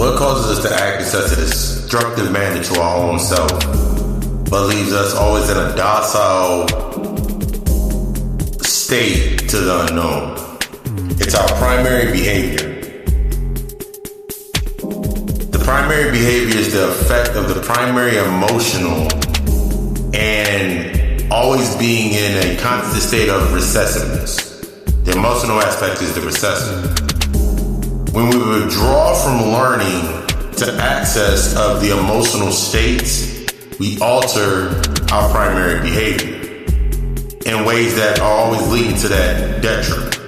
What causes us to act in such a destructive manner to our own self, but leaves us always in a docile state to the unknown? It's our primary behavior. The primary behavior is the effect of the primary emotional and always being in a constant state of recessiveness. The emotional aspect is the recessive. When we withdraw from learning to access of the emotional states, we alter our primary behavior in ways that are always leading to that detriment.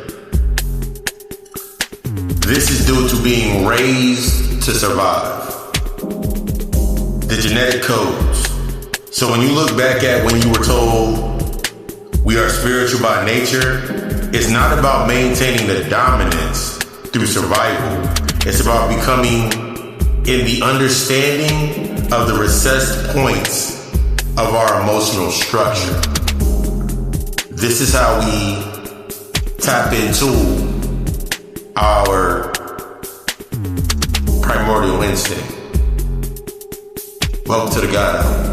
This is due to being raised to survive. The genetic codes. So when you look back at when you were told we are spiritual by nature, it's not about maintaining the dominance through survival. It's about becoming in the understanding of the recessed points of our emotional structure. This is how we tap into our primordial instinct. Welcome to the God Hour.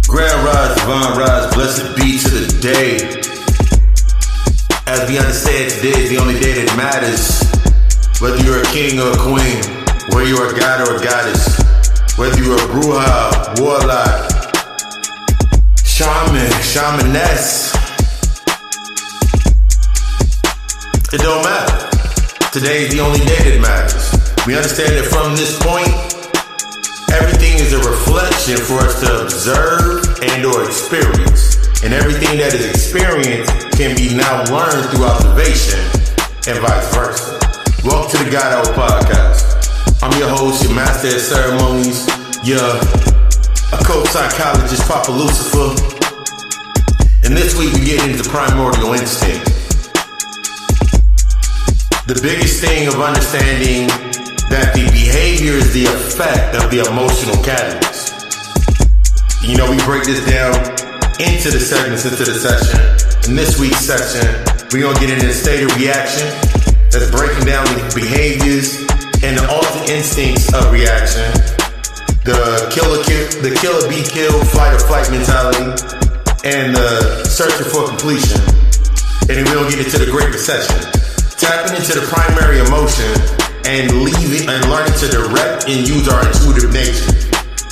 Grand rise, divine rise, blessed be to the day. As we understand, today is the only day that matters. Whether you're a king or a queen, whether you're a god or a goddess, whether you're a bruja, warlock, shaman, shamaness, it don't matter. Today is the only day that matters. We understand that from this point, everything is a reflection for us to observe and or experience. And everything that is experienced can be now learned through observation and vice versa. Welcome to the God Hour Podcast. I'm your host, your master of ceremonies, your occult psychologist, Papa Lucifer. And this week we get into primordial instinct. The biggest thing of understanding that the behavior is the effect of the emotional catalyst. You know, we break this down into the segments, into the session. In this week's section, we're going to get into the state of reaction. That's breaking down the behaviors and the altered instincts of reaction. The killer be killed, flight or flight mentality, and the searching for completion. And then we're going to get into the great recession. Tapping into the primary emotion and learning to direct and use our intuitive nature.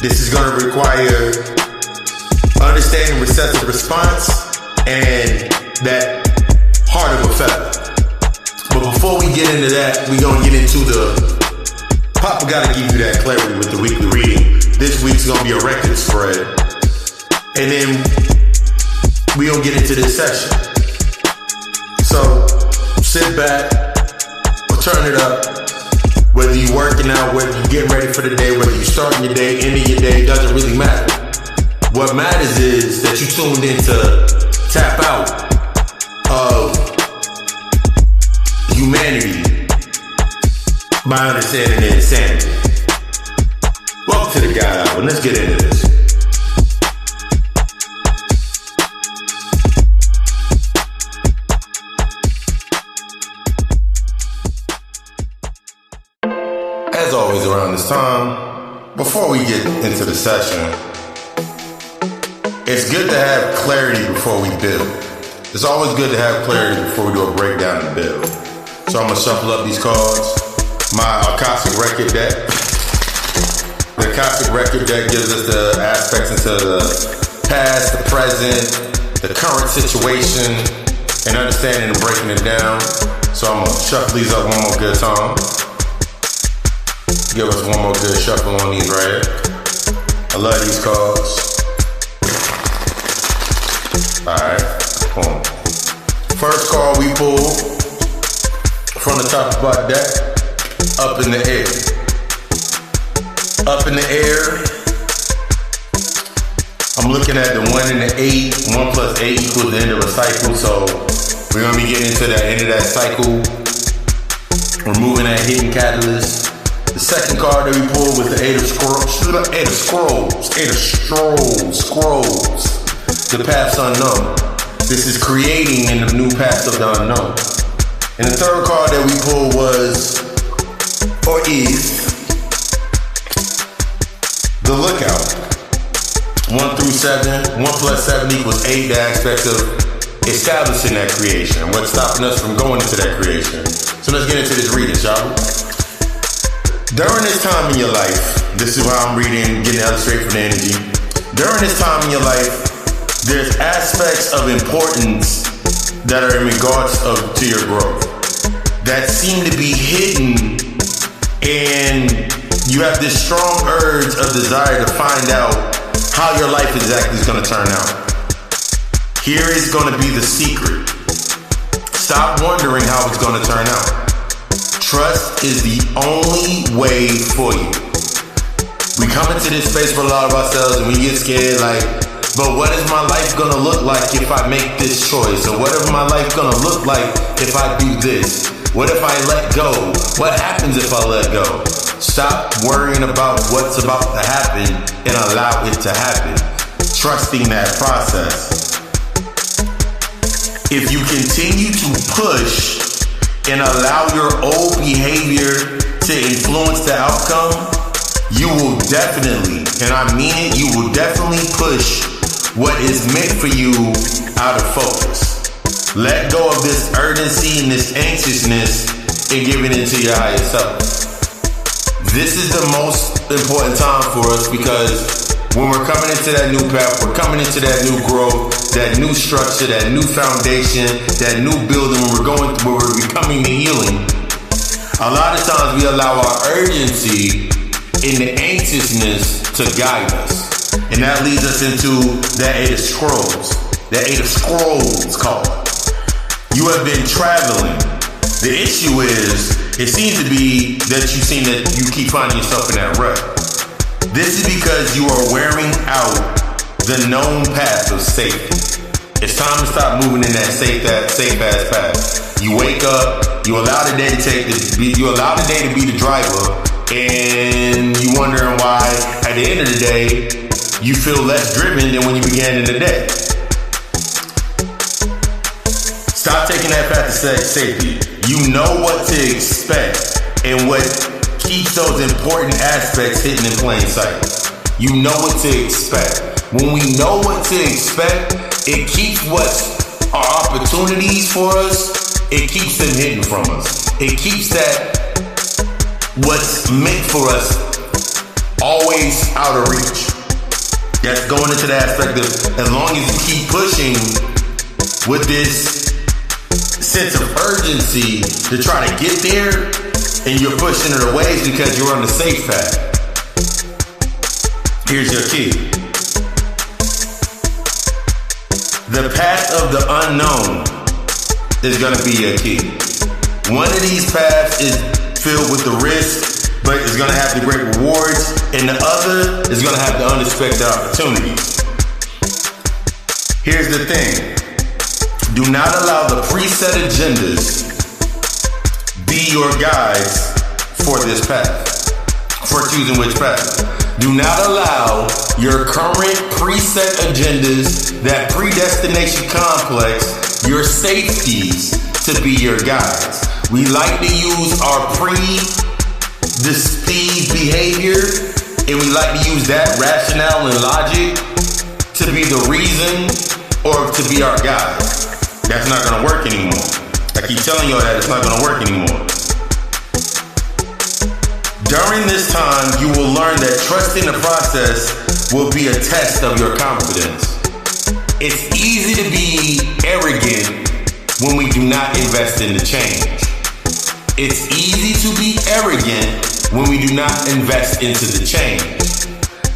This is going to require understanding recessive response and that heart of effect. But before we get into that, we're going to get into Papa got to give you that clarity with the weekly reading. This week's going to be a record spread. And then we're going to get into this session. So sit back or turn it up. Whether you're working out, whether you're getting ready for the day, whether you're starting your day, ending your day, doesn't really matter. What matters is that you tuned in to tap out of humanity by understanding the insanity. Welcome to the God Hour, and let's get into this. As always around this time, before we get into the session, it's good to have clarity before we build. It's always good to have clarity before we do a breakdown and build. So I'm going to shuffle up these cards. My Akashic record deck. The Akashic record deck gives us the aspects into the past, the present, the current situation, and understanding and breaking it down. So I'm going to shuffle these up one more good time. Give us one more good shuffle on these right here. I love these cards. Alright, boom. First card we pull from the top of our deck, up in the air. up in the air. I'm looking at the 1 and the 8. 1 plus 8 equals the end of a cycle. So we're going to be getting into the end of that cycle. Removing that hidden catalyst. The second card that we pulled was the 8 of Scrolls. The paths unknown. This is creating in the new path of the unknown. And the third card that we pulled was, or is, the Lookout. 1 through 7. 1 plus 7 equals 8. The aspect of establishing that creation. What's stopping us from going into that creation? So let's get into this reading, shall we? During this time in your life, this is why I'm reading, getting out straight from the energy. During this time in your life, there's aspects of importance that are in regards to your growth that seem to be hidden, and you have this strong urge of desire to find out how your life exactly is going to turn out. Here is going to be the secret. Stop wondering how it's going to turn out. Trust is the only way for you. We come into this space for a lot of ourselves and we get scared like, but what is my life gonna look like if I make this choice? Or what is my life gonna look like if I do this? What if I let go? What happens if I let go? Stop worrying about what's about to happen and allow it to happen. Trusting that process. If you continue to push and allow your old behavior to influence the outcome, you will definitely, and I mean it, you will definitely push what is meant for you out of focus. Let go of this urgency and this anxiousness and give it into your higher self. This is the most important time for us because when we're coming into that new path, we're coming into that new growth, that new structure, that new foundation, that new building, when we're becoming the healing. A lot of times we allow our urgency and the anxiousness to guide us. And that leads us into that 8 of Scrolls. That 8 of Scrolls card. You have been traveling. The issue is, it seems to be that you keep finding yourself in that rut. This is because you are wearing out the known path of safety. It's time to stop moving in that safe ass path. You wake up, you allow the day to be the driver, and you wondering why at the end of the day you feel less driven than when you began in the day. Stop taking that path to safety. You know what to expect and what keeps those important aspects hidden in plain sight. You know what to expect. When we know what to expect, it keeps what are opportunities for us, it keeps them hidden from us. It keeps that what's meant for us always out of reach. That's going into the aspect of, as long as you keep pushing with this sense of urgency to try to get there, and you're pushing it away because you're on the safe path. Here's your key. The path of the unknown is going to be your key. One of these paths is filled with the risk, but it's going to have the great rewards, and the other is going to have the unexpected opportunities. Here's the thing. Do not allow the preset agendas be your guides for this path, for choosing which path. Do not allow your current preset agendas, that predestination complex, your safeties to be your guides. We like to use our predisposed behavior, and we like to use that rationale and logic to be the reason or to be our guide. That's not going to work anymore. I keep telling y'all that it's not going to work anymore. During this time, you will learn that trusting the process will be a test of your confidence. It's easy to be arrogant when we do not invest in the change. It's easy to be arrogant when we do not invest into the change.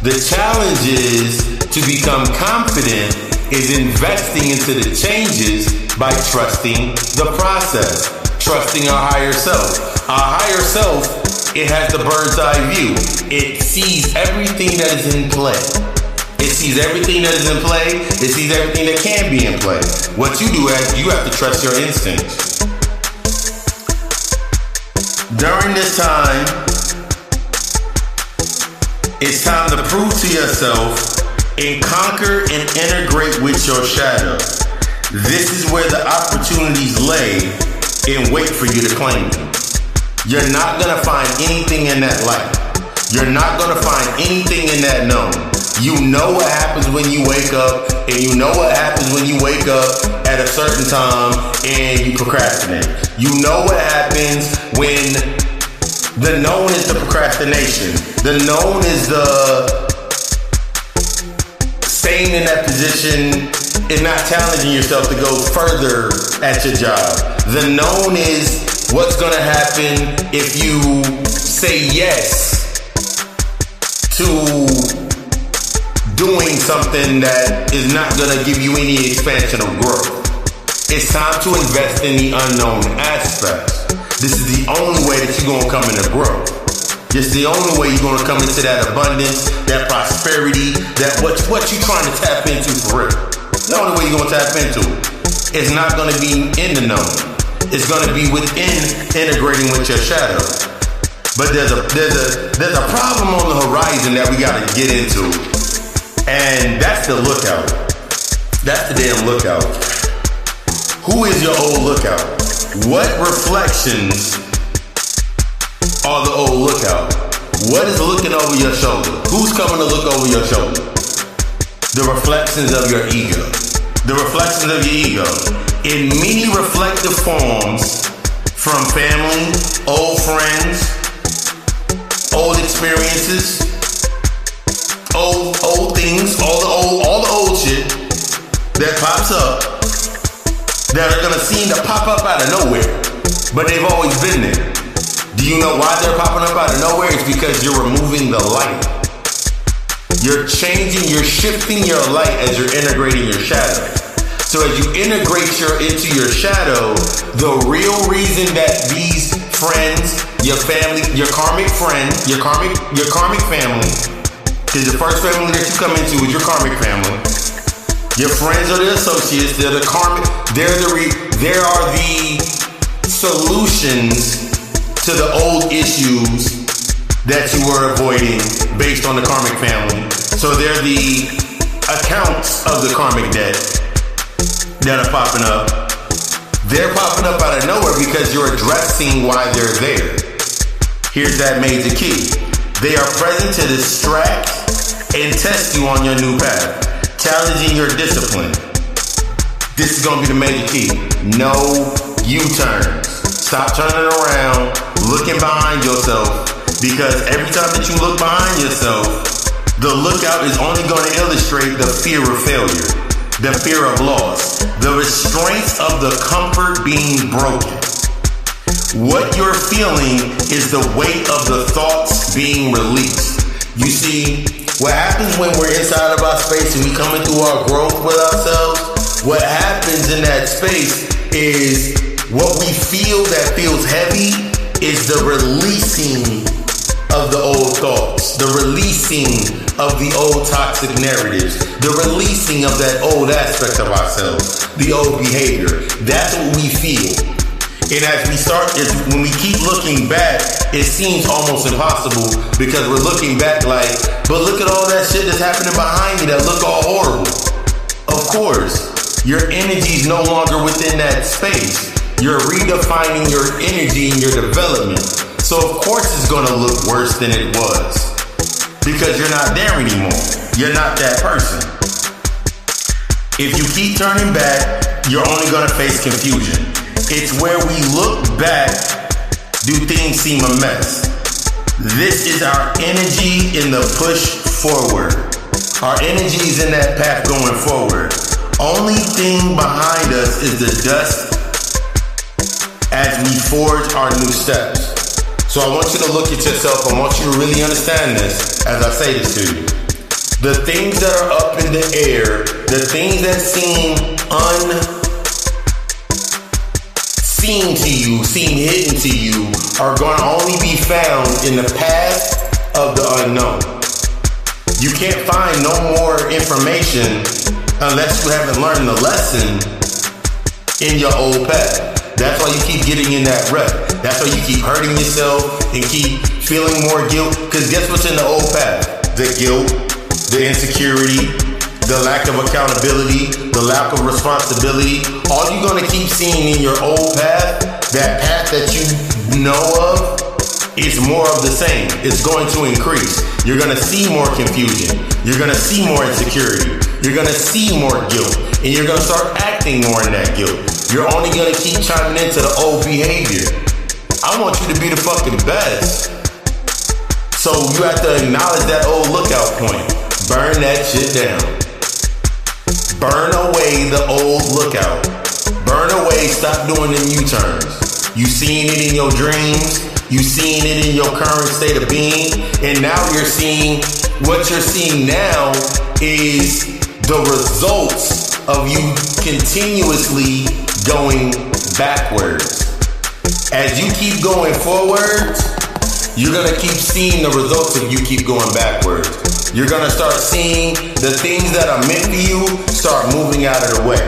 The challenge is to become confident is investing into the changes by trusting the process, trusting our higher self. Our higher self It has the bird's eye view. It sees everything that is in play. It sees everything that is in play. It sees everything that can be in play. What you do is you have to trust your instincts. During this time, it's time to prove to yourself and conquer and integrate with your shadow. This is where the opportunities lay and wait for you to claim them. You're not gonna find anything in that light. You're not gonna find anything in that known. You know what happens when you wake up, and you know what happens when you wake up at a certain time and you procrastinate. You know what happens when the known is the procrastination. The known is the staying in that position and not challenging yourself to go further at your job. The known is what's gonna happen if you say yes to doing something that is not gonna give you any expansion of growth. It's time to invest in the unknown aspects. This is the only way that you're gonna come into growth. It's the only way you're gonna come into that abundance, that prosperity, that what you trying to tap into for real. The only way you're gonna tap into it. It's not gonna be in the known. It's gonna be within integrating with your shadow. But there's a problem on the horizon that we gotta get into. And that's the lookout. That's the damn lookout. Who is your old lookout? What reflections are the old lookout? What is looking over your shoulder? Who's coming to look over your shoulder? The reflections of your ego. The reflections of your ego. In many reflective forms, from family, old friends, old experiences, old things, all the old shit that pops up, that are gonna seem to pop up out of nowhere, but they've always been there. Do you know why they're popping up out of nowhere? It's because you're removing the light. You're changing, you're shifting your light as you're integrating your shadow. So as you integrate into your shadow, the real reason that these friends, your family, your karmic friend, your karmic family, because the first family that you come into is your karmic family. Your friends are the associates. They're the karmic. There are the solutions to the old issues that you were avoiding based on the karmic family. So they're the accounts of the karmic debt that are popping up. They're popping up out of nowhere because you're addressing why they're there. Here's that major key. They are present to distract and test you on your new path, challenging your discipline. This is gonna be the major key. No U-turns. Stop turning around, looking behind yourself, because every time that you look behind yourself, the lookout is only gonna illustrate the fear of failure, the fear of loss, the restraints of the comfort being broken. What you're feeling is the weight of the thoughts being released. You see, what happens when we're inside of our space and we come into our growth with ourselves, what happens in that space is what we feel that feels heavy is the releasing of the old thoughts, the releasing of the old toxic narratives, the releasing of that old aspect of ourselves, the old behavior. That's what we feel. And as we start, when we keep looking back, it seems almost impossible because we're looking back like, but look at all that shit that's happening behind me that look all horrible. Of course, your energy is no longer within that space. You're redefining your energy and your development. So of course it's gonna look worse than it was because you're not there anymore. You're not that person. If you keep turning back, you're only gonna face confusion. It's where we look back, do things seem a mess. This is our energy in the push forward. Our energy is in that path going forward. Only thing behind us is the dust as we forge our new steps. So I want you to look at yourself. I want you to really understand this as I say this to you. The things that are up in the air, the things that seem unseen to you, seem hidden to you, are going to only be found in the path of the unknown. You can't find no more information unless you haven't learned the lesson in your old path. That's why you keep getting in that rut. That's why you keep hurting yourself and keep feeling more guilt. Because guess what's in the old path? The guilt, the insecurity, the lack of accountability, the lack of responsibility. All you're going to keep seeing in your old path, that path that you know of, is more of the same. It's going to increase. You're going to see more confusion. You're going to see more insecurity. You're going to see more guilt. And you're going to start acting more in that guilt. You're only going to keep chiming into the old behavior. I want you to be the fucking best. So you have to acknowledge that old lookout point. Burn that shit down. Burn away the old lookout. Burn away, stop doing them U-turns. You seeing it in your dreams. You seeing it in your current state of being. And now you're seeing, what you're seeing now is the results of you continuously going backwards. As you keep going forwards, you're going to keep seeing the results of you keep going backwards. You're going to start seeing the things that are meant for you start moving out of the way.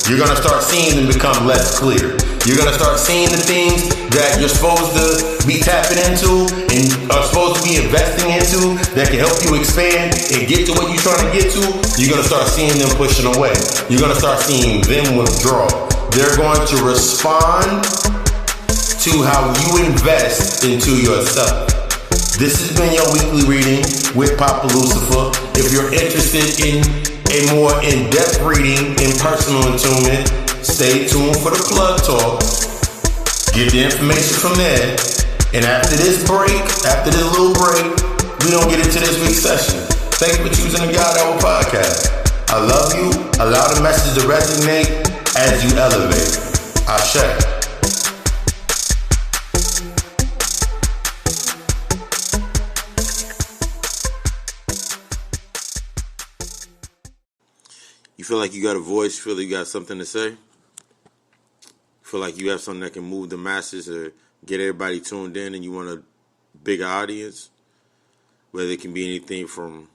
You're going to start seeing them become less clear. You're going to start seeing the things that you're supposed to be tapping into and are supposed to be investing into that can help you expand and get to what you're trying to get to. You're going to start seeing them pushing away. You're going to start seeing them withdraw. They're going to respond to how you invest into yourself. This has been your weekly reading with Papa Lucifer. If you're interested in a more in-depth reading in personal attunement, stay tuned for the plug talk. Get the information from there. And after this little break, we don't get into this week's session. Thank you for choosing the God Hour podcast. I love you. Allow the message to resonate as you elevate. Ashe. You feel like you got a voice, you feel like you got something to say? You feel like you have something that can move the masses or get everybody tuned in and you want a bigger audience? Whether it can be anything from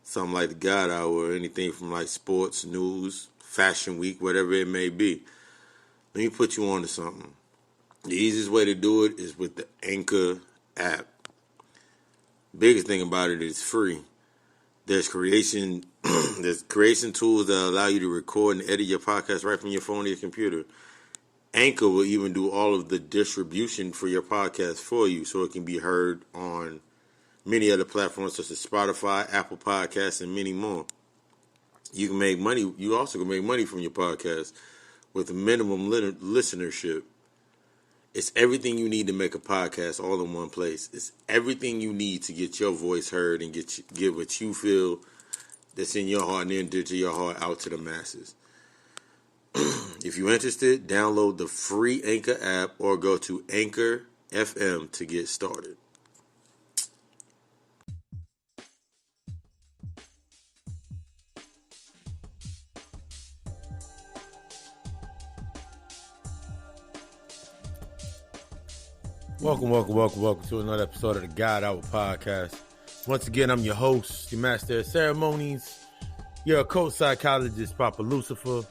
something like the God Hour or anything from like sports, news, fashion week, whatever it may be. Let me put you on to something. The easiest way to do it is with the Anchor app. Biggest thing about it is free. There's creation tools that allow you to record and edit your podcast right from your phone or your computer. Anchor will even do all of the distribution for your podcast for you so it can be heard on many other platforms such as Spotify, Apple Podcasts, and many more. You can make money. You also can make money from your podcast with a minimum listenership. It's everything you need to make a podcast all in one place. It's everything you need to get your voice heard and get what you feel that's in your heart and into your heart out to the masses. If you're interested, download the free Anchor app or go to Anchor FM to get started. Welcome to another episode of the God Hour podcast. Once again, I'm your host, your master of ceremonies, your occult psychologist, Papa Lucifer.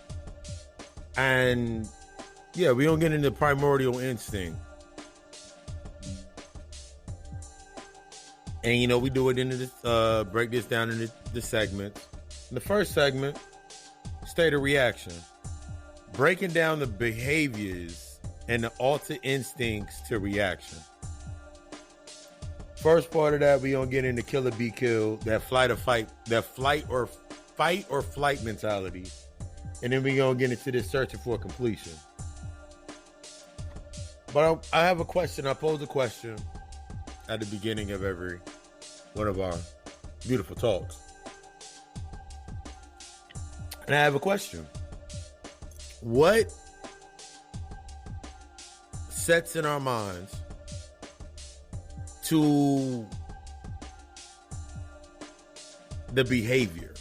And yeah, we don't get into Primordial Instinct. And you know, we do it into this, break this down into the segments. In the first segment, state of reaction. Breaking down the behaviors and the altered instincts to reaction. First part of that, we gonna get into kill or be killed, that fight or flight mentality, and then we gonna get into this searching for completion. But I have a question. I pose a question at the beginning of every one of our beautiful talks, and I have a question. What sets in our minds to the behavior,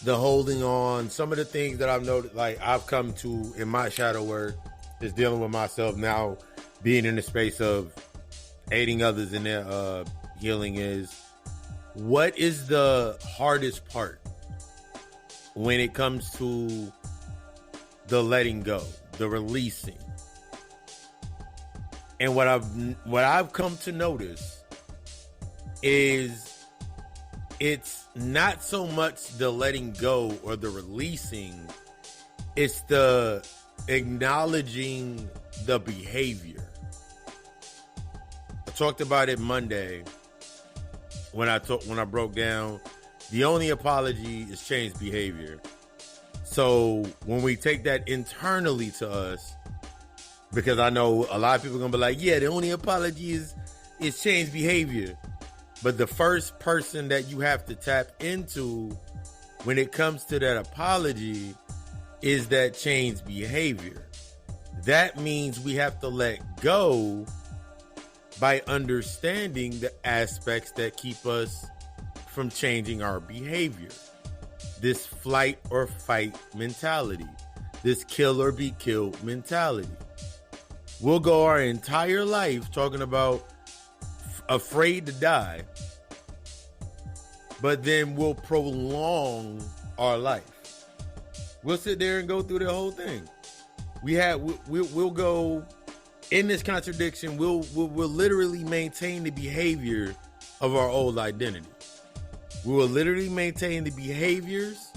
the holding on, some of the things that I've noticed, like I've come to in my shadow work is dealing with myself now, being in the space of aiding others in their healing, is what is the hardest part when it comes to the letting go, the releasing? And what I've come to notice is it's not so much the letting go or the releasing, it's the acknowledging the behavior. I talked about it Monday when I broke down the only apology is changed behavior. So when we take that internally to us, because I know a lot of people are gonna be like, yeah, the only apology is changed behavior. But the first person that you have to tap into when it comes to that apology is that changed behavior. That means we have to let go by understanding the aspects that keep us from changing our behavior. This flight or fight mentality, this kill or be killed mentality. We'll go our entire life talking about afraid to die, but then we'll prolong our life. We'll sit there and go through the whole thing. We'll go in this contradiction. We'll literally maintain the behavior of our old identity. We will literally maintain the behaviors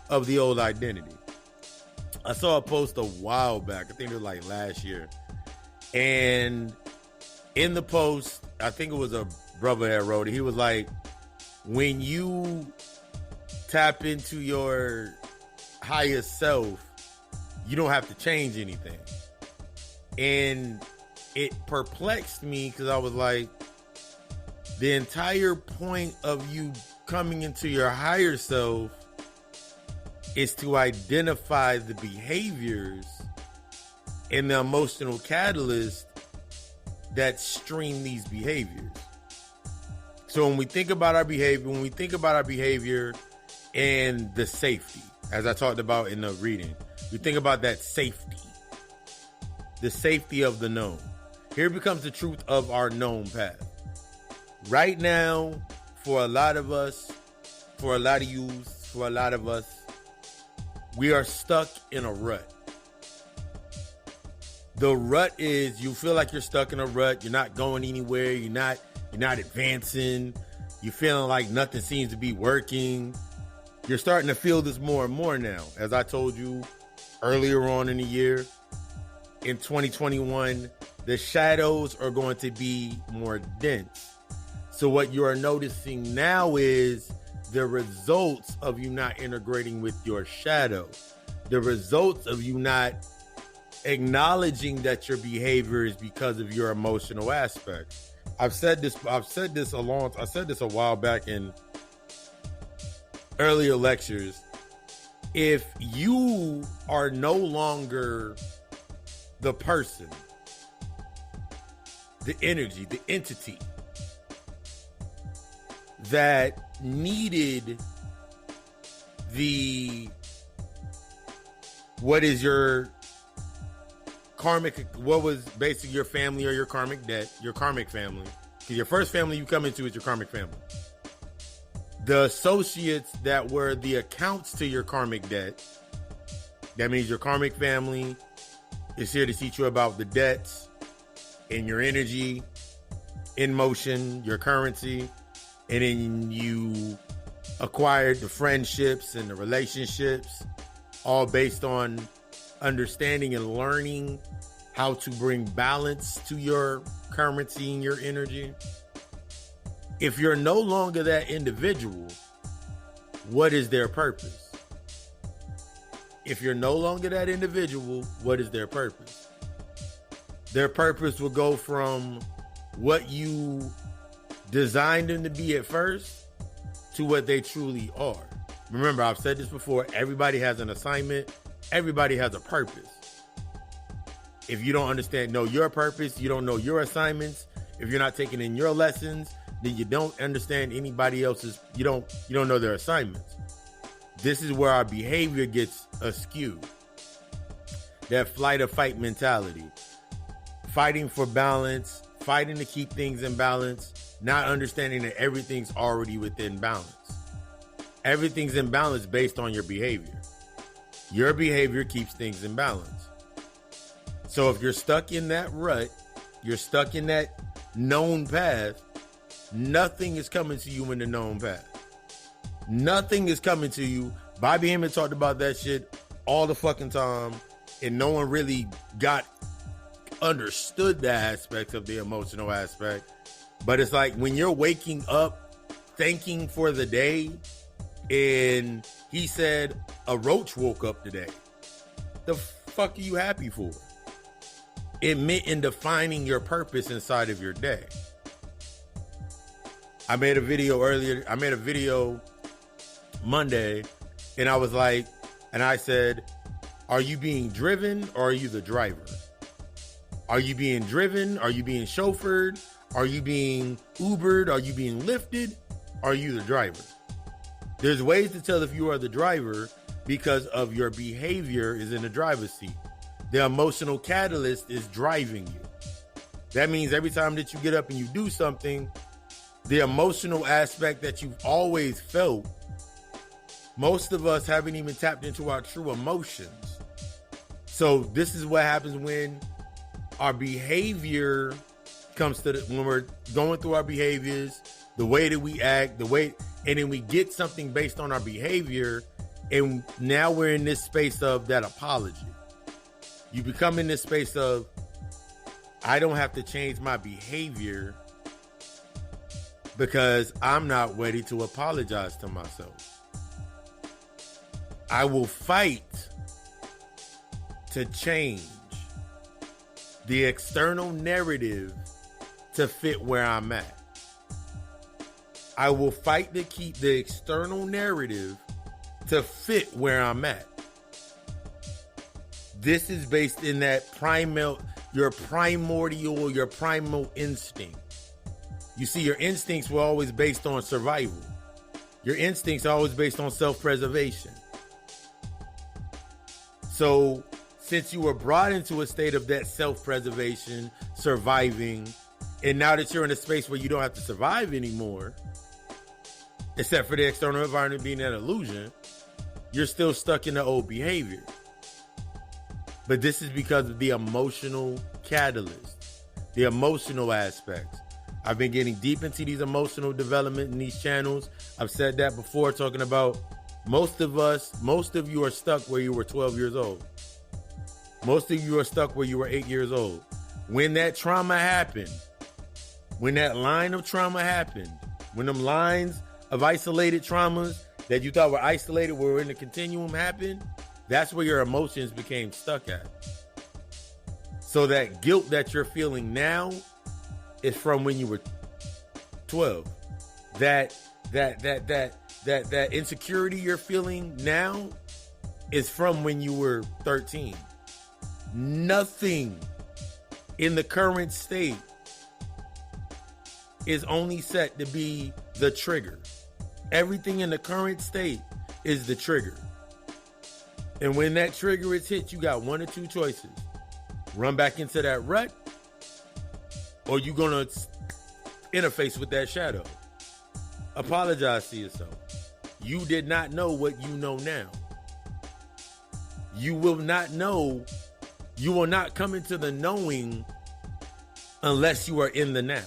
of the old identity. I saw a post a while back. I think it was like last year. And in the post, I think it was a brother that wrote it. He was like, when you tap into your highest self, you don't have to change anything. And it perplexed me because I was like, the entire point of you coming into your higher self is to identify the behaviors and the emotional catalyst that stream these behaviors. So when we think about our behavior, and the safety, as I talked about in the reading, we think about that safety, the safety of the known. Here becomes the truth of our known path. Right now, for a lot of us, for a lot of youth, for a lot of us, we are stuck in a rut. The rut is, you feel like you're stuck in a rut. You're not going anywhere. You're not advancing. You're feeling like nothing seems to be working. You're starting to feel this more and more now. As I told you earlier on in the year, in 2021, the shadows are going to be more dense. So what you are noticing now is the results of you not integrating with your shadow. The results of you not acknowledging that your behavior is because of your emotional aspects. I said this a while back in earlier lectures. If you are no longer the person, the energy, the entity that needed what was basically your family or your karmic debt, your karmic family. Because your first family you come into is your karmic family. The associates that were the accounts to your karmic debt, that means your karmic family is here to teach you about the debts and your energy in motion, your currency. And then you acquired the friendships and the relationships, all based on understanding and learning how to bring balance to your currency and your energy. If you're no longer that individual, what is their purpose? If you're no longer that individual, what is their purpose? Their purpose will go from what you designed them to be at first to what they truly are. Remember, I've said this before, everybody has an assignment, everybody has a purpose. If you don't know your purpose, you don't know your assignments, if you're not taking in your lessons, then you don't understand anybody else's, you don't know their assignments. This is where our behavior gets askew. that flight or fight mentality. Fighting for balance, fighting to keep things in balance, not understanding that everything's already within balance. Everything's in balance based on your behavior. Your behavior keeps things in balance. So if you're stuck in that rut, you're stuck in that known path, nothing is coming to you in the known path. Nothing is coming to you. Bobby Hemmett talked about that shit all the fucking time, and no one really understood the aspects of the emotional aspect. But it's like when you're waking up thanking for the day, and he said a roach woke up today. The fuck are you happy for? It meant in defining your purpose inside of your day. I made a video Monday, and I was like, and I said, are you being driven or are you the driver? Are you being driven? Are you being chauffeured? Are you being Ubered? Are you being lifted? Are you the driver? There's ways to tell if you are the driver because of your behavior is in the driver's seat. The emotional catalyst is driving you. That means every time that you get up and you do something, the emotional aspect that you've always felt, most of us haven't even tapped into our true emotions. So this is what happens when our behavior comes to when we're going through our behaviors, the way that we act, and then we get something based on our behavior, and now we're in this space of that apology. You become in this space of, I don't have to change my behavior because I'm not ready to apologize to myself. I will fight to change the external narrative to fit where I'm at. I will fight to keep the external narrative to fit where I'm at. This is based in that your primal instinct. You see, your instincts were always based on survival. Your instincts are always based on self-preservation. So, since you were brought into a state of that self-preservation, surviving, and now that you're in a space where you don't have to survive anymore, except for the external environment being an illusion, you're still stuck in the old behavior. But this is because of the emotional catalyst, the emotional aspects. I've been getting deep into these emotional development in these channels. I've said that before, talking about most of you are stuck where you were 12 years old. Most of you are stuck where you were 8 years old. When that trauma happened, when that line of trauma happened, when them lines of isolated traumas that you thought were isolated, were in the continuum happened, that's where your emotions became stuck at. So that guilt that you're feeling now is from when you were 12. That insecurity you're feeling now is from when you were 13. Nothing in the current state is only set to be the trigger. Everything in the current state is the trigger. And when that trigger is hit, you got one or two choices. Run back into that rut, or you're going to interface with that shadow. Apologize to yourself. You did not know what you know now. You will not know. You will not come into the knowing unless you are in the now.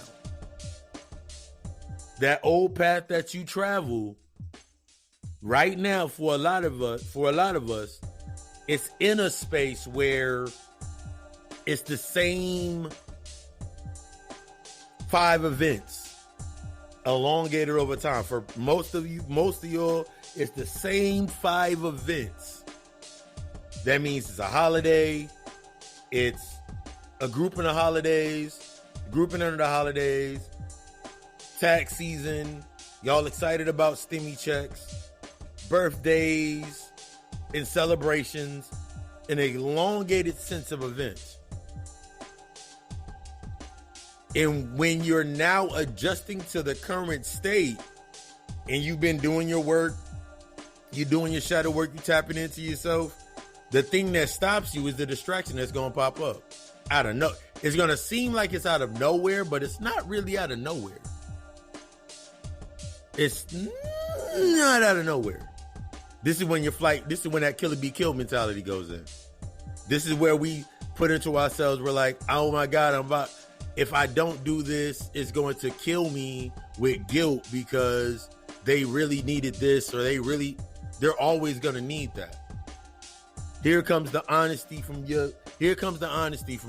That old path that you travel right now, for a lot of us, it's in a space where it's the same 5 events elongated over time. For most of y'all, it's the same 5 events. That means it's a holiday, it's a grouping of holidays, grouping under the holidays, tax season, y'all excited about stimmy checks, birthdays, and celebrations, an elongated sense of events. And when you're now adjusting to the current state, and you've been doing your work, you're doing your shadow work, you're tapping into yourself, The thing that stops you is the distraction that's going to pop up. It's going to seem like it's out of nowhere, but it's not really out of nowhere. It's not out of nowhere. This is when this is when that killer be killed mentality goes in. This is where we put into ourselves, we're like, oh my God, if I don't do this, it's going to kill me with guilt because they really needed this, or they're always going to need that. Here comes the honesty from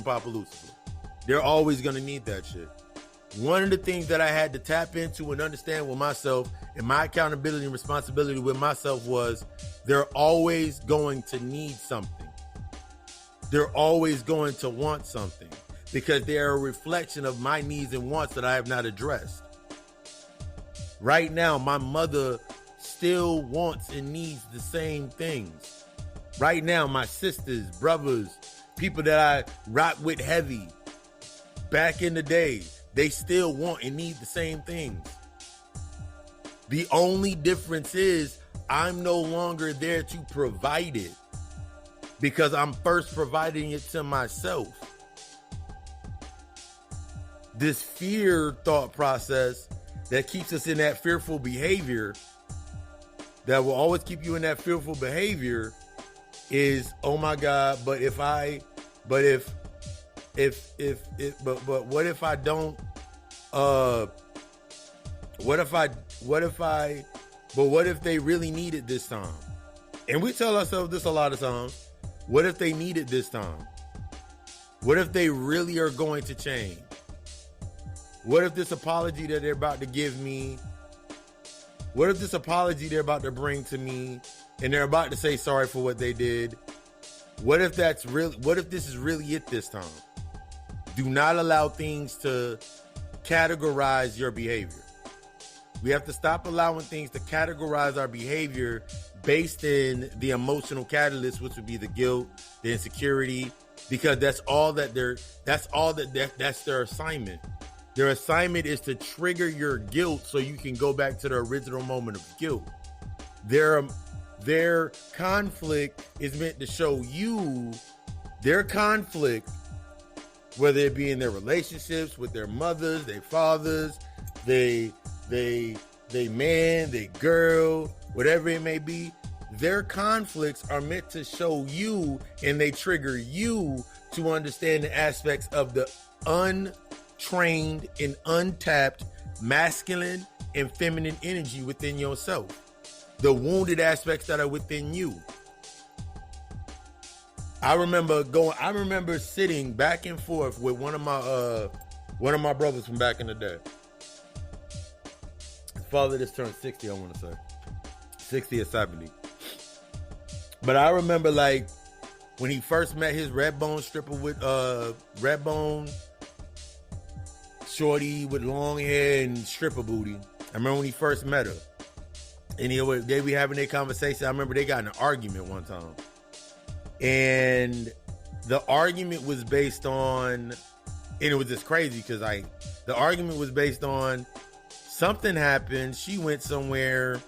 Papa Lucifer. They're always going to need that shit. One of the things that I had to tap into and understand with myself and my accountability and responsibility with myself was they're always going to need something. They're always going to want something because they're a reflection of my needs and wants that I have not addressed. Right now, my mother still wants and needs the same things. Right now, my sisters, brothers, people that I rock with heavy, back in the day, they still want and need the same things. The only difference is I'm no longer there to provide it because I'm first providing it to myself. This fear thought process that keeps us in that fearful behavior, that will always keep you in that fearful behavior, is, oh my God, but what if they really need it this time? And we tell ourselves this a lot of times. What if they need it this time? What if they really are going to change? What if this apology that they're about to give me, what if this apology they're about to bring to me, and they're about to say sorry for what they did, what if this is really it this time? Do not allow things to categorize your behavior. We have to stop allowing things to categorize our behavior based in the emotional catalyst, which would be the guilt, the insecurity, because that's their assignment. Their assignment is to trigger your guilt so you can go back to the original moment of guilt. Their conflict is meant to show you their conflict, whether it be in their relationships with their mothers, their fathers, they man, they girl, whatever it may be. Their conflicts are meant to show you, and they trigger you to understand the aspects of the untrained and untapped masculine and feminine energy within yourself. The wounded aspects that are within you. I remember sitting back and forth with one of my brothers from back in the day. His father just turned 60, I want to say. 60 or 70. But I remember, like, when he first met his Redbone stripper with Redbone shorty with long hair and stripper booty. I remember when he first met her. And they be having their conversation. I remember they got in an argument one time. And the argument was based on, and it was just crazy because the argument was based on something happened. She went somewhere.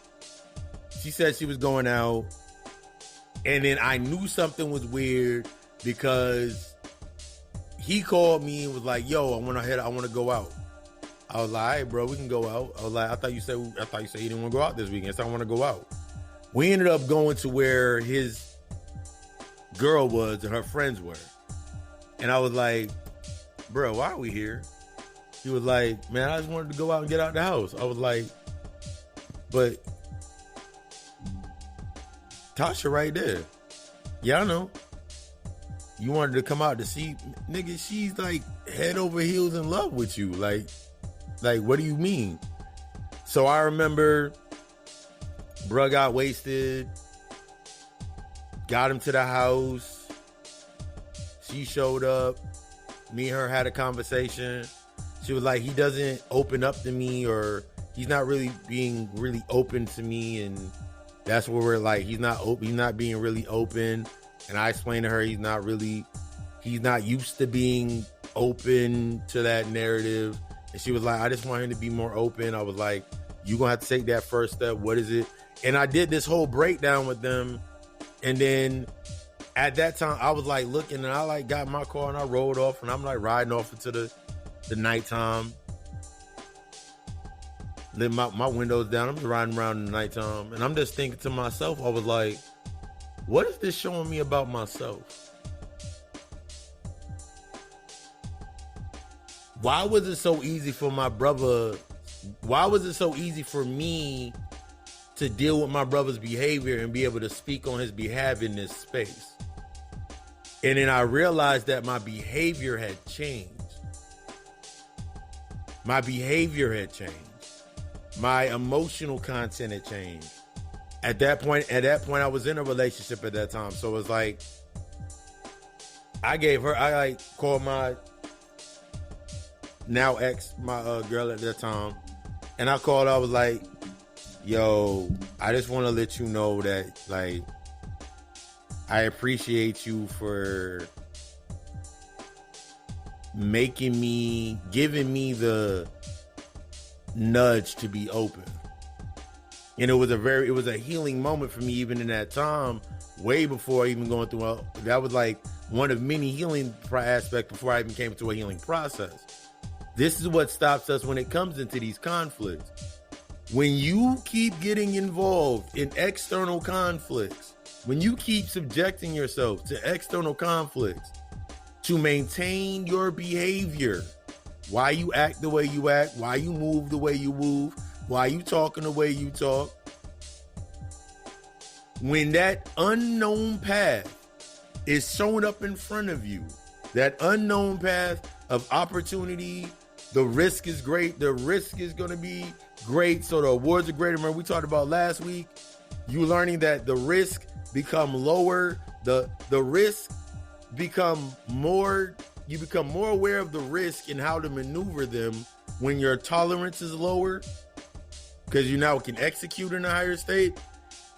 She said she was going out. And then I knew something was weird because he called me and was like, yo, I want to go out. I was like, all right, bro, we can go out. I was like, I thought you said you didn't want to go out this weekend, so I want to go out. We ended up going to where his girl was and her friends were. And I was like, bro, why are we here? He was like, man, I just wanted to go out and get out the house. I was like, but Tasha right there. Yeah, I know. You wanted to come out to see, nigga, she's like head over heels in love with you. Like, what do you mean? So I remember bruh got wasted, got him to the house. She showed up. Me and her had a conversation. She was like, he doesn't open up to me, or he's not really being really open to me. And that's where we're like, he's not being really open. And I explained to her, he's not used to being open to that narrative. And she was like, I just want him to be more open. I was like, you're going to have to take that first step. What is it? And I did this whole breakdown with them. And then at that time, I was like looking, and I like got in my car and I rolled off, and I'm like riding off into the nighttime. Then my windows down. I'm just riding around in the nighttime, and I'm just thinking to myself, I was like, what is this showing me about myself? Why was it so easy for my brother? Why was it so easy for me to deal with my brother's behavior and be able to speak on his behalf in this space? And then I realized that my behavior had changed. My behavior had changed. My emotional content had changed. At that point, I was in a relationship at that time. So it was like, I called my now ex, my girl at that time. And I called, I was like, yo, I just want to let you know that, like, I appreciate you for giving me the nudge to be open. And it was a healing moment for me even in that time, way before even going through that was like one of many healing aspects before I even came to a healing process. This is what stops us when it comes into these conflicts. When you keep getting involved in external conflicts, when you keep subjecting yourself to external conflicts to maintain your behavior, why you act the way you act, why you move the way you move, why you talking the way you talk, when that unknown path is showing up in front of you, that unknown path of opportunity, the risk is great. The risk is going to be great. So the awards are great. Remember we talked about last week, you learning that the risk become lower. The risk become more, you become more aware of the risk and how to maneuver them when your tolerance is lower, because you now can execute in a higher state.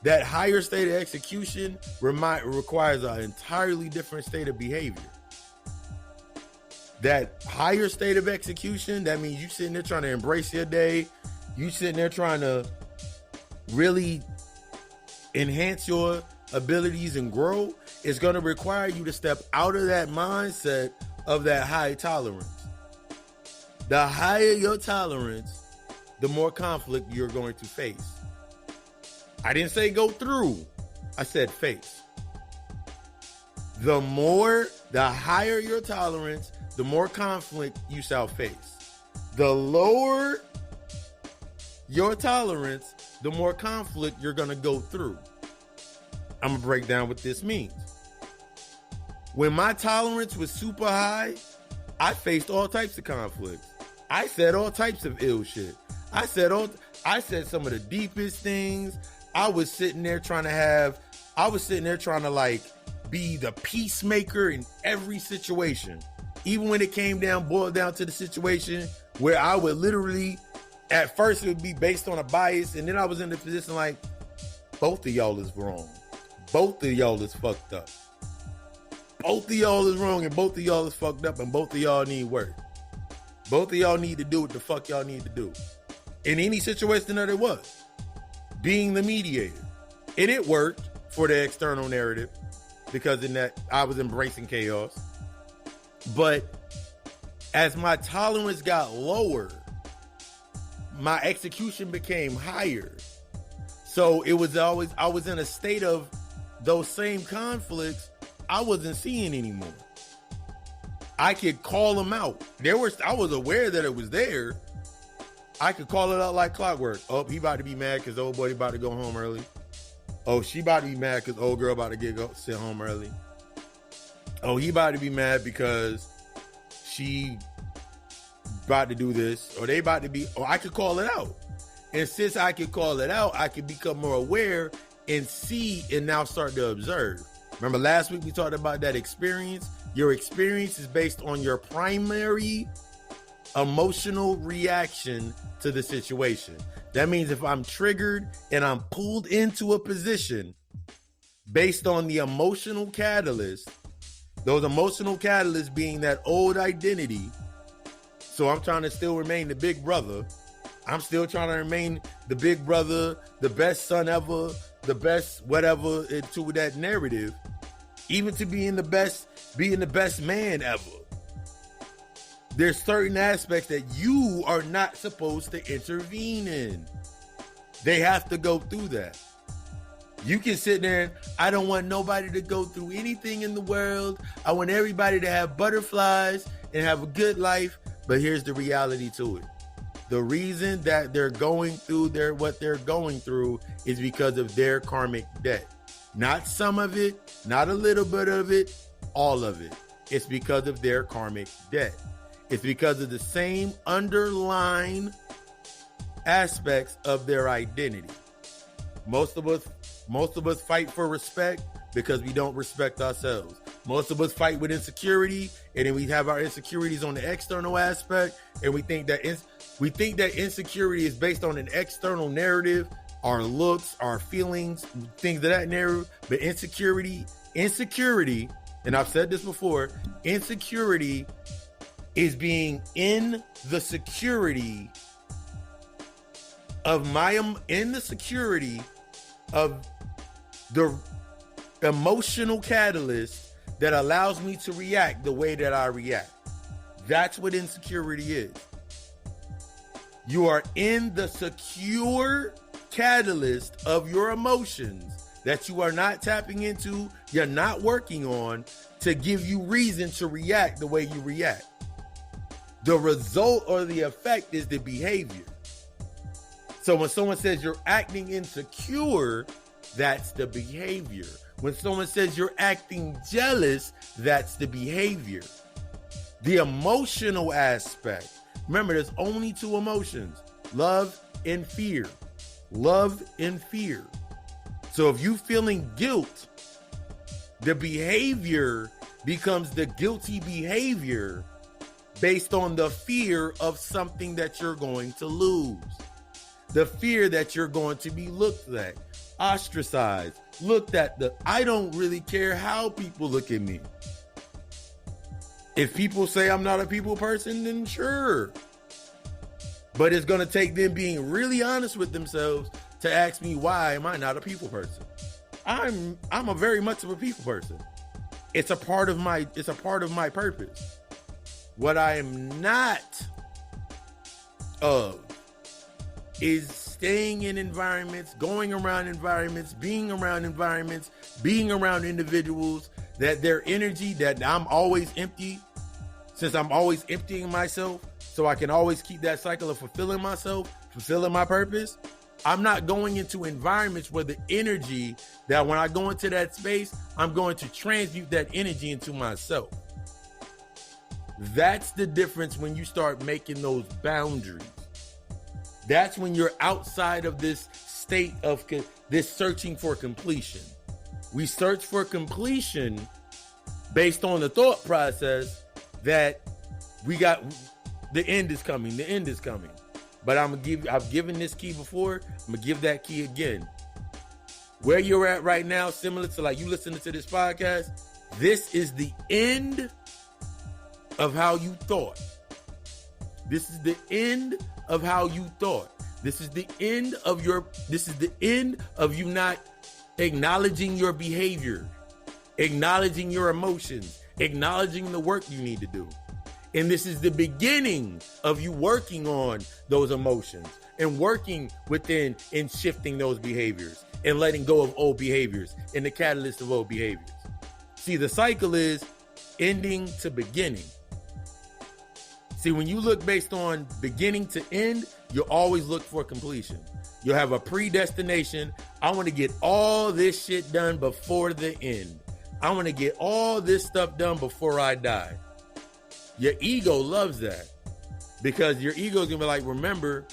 That higher state of execution requires an entirely different state of behavior. That higher state of execution, that means you sitting there trying to embrace your day. You sitting there trying to really enhance your abilities and grow. It's going to require you to step out of that mindset of that high tolerance. The higher your tolerance, the more conflict you're going to face. I didn't say go through. I said face. The higher your tolerance, the more conflict you shall face. The lower your tolerance, the more conflict you're going to go through. I'm going to break down what this means. When my tolerance was super high, I faced all types of conflicts. I said all types of ill shit. I said some of the deepest things. I was sitting there trying to like be the peacemaker in every situation. Even when it boiled down to the situation where I would literally, at first it would be based on a bias, and then I was in the position like, both of y'all is wrong. Both of y'all is fucked up. Both of y'all is wrong, and both of y'all is fucked up, and both of y'all need work. Both of y'all need to do what the fuck y'all need to do. In any situation that it was. Being the mediator. And it worked for the external narrative, because in that I was embracing chaos. But as my tolerance got lower, my execution became higher. So it was always, I was in a state of those same conflicts I wasn't seeing anymore. I could call them out. I was aware that it was there. I could call it out like clockwork. Oh, he about to be mad because old boy about to go home early. Oh, she about to be mad because old girl about to sit home early. Oh, he about to be mad because she about to do this. Or they about to be, or I could call it out. And since I could call it out, I could become more aware and see and now start to observe. Remember last week we talked about that experience? Your experience is based on your primary emotional reaction to the situation. That means if I'm triggered and I'm pulled into a position based on the emotional catalyst, those emotional catalysts being that old identity. So I'm trying to still remain the big brother. I'm still trying to remain the big brother, the best son ever, the best whatever into that narrative. even to being the best man ever. There's certain aspects that you are not supposed to intervene in. They have to go through that. You can sit there and, I don't want nobody to go through anything in the world. I want everybody to have butterflies and have a good life. But here's the reality to it. The reason that they're going through what they're going through is because of their karmic debt. Not some of it, not a little bit of it, all of it. It's because of their karmic debt. It's because of the same underlying aspects of their identity. Most of us fight for respect because we don't respect ourselves. Most of us fight with insecurity, and then we have our insecurities on the external aspect, and we think that insecurity is based on an external narrative, our looks, our feelings, things of that narrative. But insecurity, and I've said this before, insecurity is being in the security of the emotional catalyst that allows me to react the way that I react. That's what insecurity is. You are in the secure catalyst of your emotions that you are not tapping into, you're not working on to give you reason to react the way you react. The result or the effect is the behavior. So when someone says you're acting insecure, that's the behavior. When someone says you're acting jealous, that's the behavior. The emotional aspect. Remember, there's only two emotions, love and fear. Love and fear. So if you're feeling guilt, the behavior becomes the guilty behavior based on the fear of something that you're going to lose. The fear that you're going to be looked at, ostracized, looked at. I don't really care how people look at me. If people say I'm not a people person, then sure. But it's going to take them being really honest with themselves to ask me, why am I not a people person? I'm a very much of a people person. It's a part of my purpose. What I am not of is staying in environments, going around environments, being around individuals that their energy, that I'm always empty, since I'm always emptying myself, so I can always keep that cycle of fulfilling myself, fulfilling my purpose. I'm not going into environments where the energy that when I go into that space, I'm going to transmute that energy into myself. That's the difference when you start making those boundaries. That's when you're outside of this state of this searching for completion. We search for completion based on the thought process that we got, the end is coming. But I've given this key before. I'm gonna give that key again. Where you're at right now, similar to like you listening to this podcast, this is the end of how you thought. This is the end of how you thought. This is the end of you not acknowledging your behavior, acknowledging your emotions, acknowledging the work you need to do. And this is the beginning of you working on those emotions and working within and shifting those behaviors and letting go of old behaviors and the catalyst of old behaviors. See, the cycle is ending to beginning. See, when you look based on beginning to end, you'll always look for completion. You'll have a predestination. I want to get all this shit done before the end. I want to get all this stuff done before I die. Your ego loves that because your ego is going to be like, remember,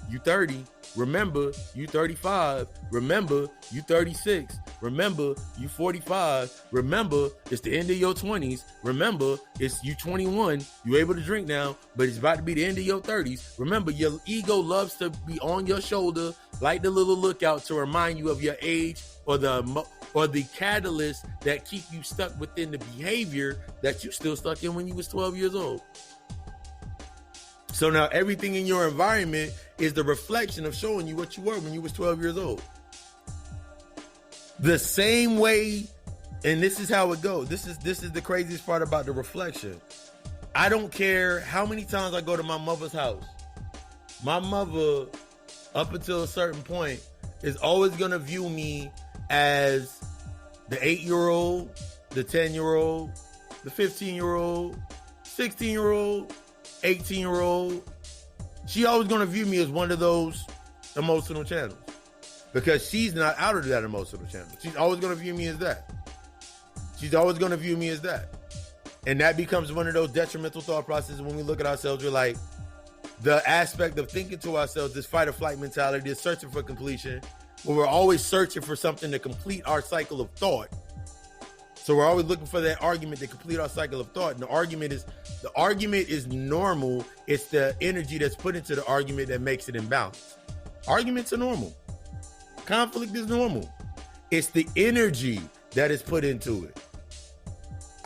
you 30. Remember, you 35. Remember, you 36. Remember, you 45. Remember, it's the end of your 20s. Remember, it's you 21. You able to drink now, but it's about to be the end of your 30s. Remember, your ego loves to be on your shoulder like the little lookout to remind you of your age or the catalyst that keep you stuck within the behavior that you still stuck in when you was 12 years old. So now everything in your environment is the reflection of showing you what you were when you was 12 years old. The same way And this is how it goes. This is the craziest part about the reflection. I don't care how many times I go to my mother's house. My mother, up until a certain point, is always going to view me as the 8-year-old, the 10-year-old, the 15-year-old, 16-year-old, 18-year-old. She always going to view me as one of those emotional channels because she's not out of that emotional channel. She's always going to view me as that. She's always going to view me as that. And that becomes one of those detrimental thought processes when we look at ourselves. We're like, the aspect of thinking to ourselves, this fight or flight mentality, this searching for completion, where we're always searching for something to complete our cycle of thought. So we're always looking for that argument to complete our cycle of thought. And the argument is normal. It's the energy that's put into the argument that makes it imbalanced. Arguments are normal. Conflict is normal. It's the energy that is put into it.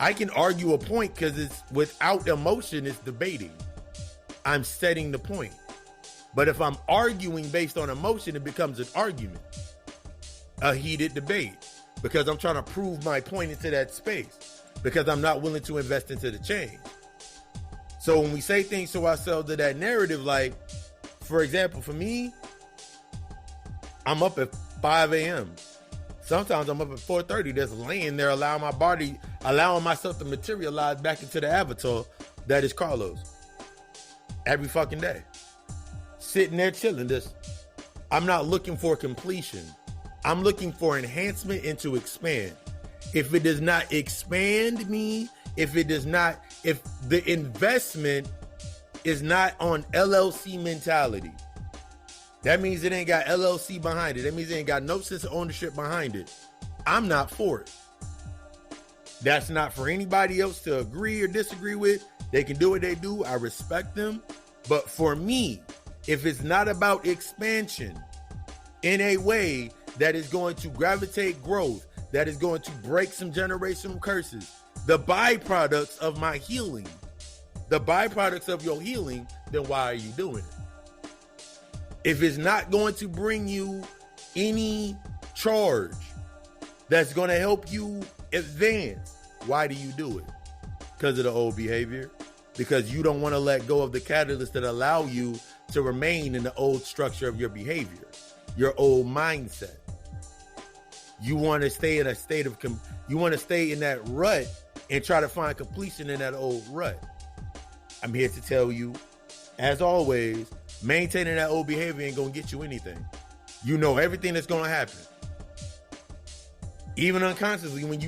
I can argue a point because it's without emotion, it's debating. I'm setting the point. But if I'm arguing based on emotion, it becomes an argument, a heated debate, because I'm trying to prove my point into that space, because I'm not willing to invest into the change. So when we say things to ourselves to that narrative, like, for example, for me, I'm up at 5 a.m. Sometimes I'm up at 4:30, just laying there, allowing myself to materialize back into the avatar that is Carlos. Every fucking day. Sitting there chilling. I'm not looking for completion. I'm looking for enhancement and to expand. If it does not expand me, if the investment is not on LLC mentality, that means it ain't got LLC behind it. That means it ain't got no sense of ownership behind it. I'm not for it. That's not for anybody else to agree or disagree with. They can do what they do. I respect them. But for me, if it's not about expansion in a way that is going to gravitate growth, that is going to break some generational curses, the byproducts of my healing, the byproducts of your healing, then why are you doing it? If it's not going to bring you any charge that's going to help you advance, why do you do it? Because of the old behavior? Because you don't want to let go of the catalysts that allow you to remain in the old structure of your behavior, your old mindset. You want to stay in a state of, you want to stay in that rut and try to find completion in that old rut. I'm here to tell you, as always, maintaining that old behavior ain't going to get you anything. You know everything that's going to happen. Even unconsciously, when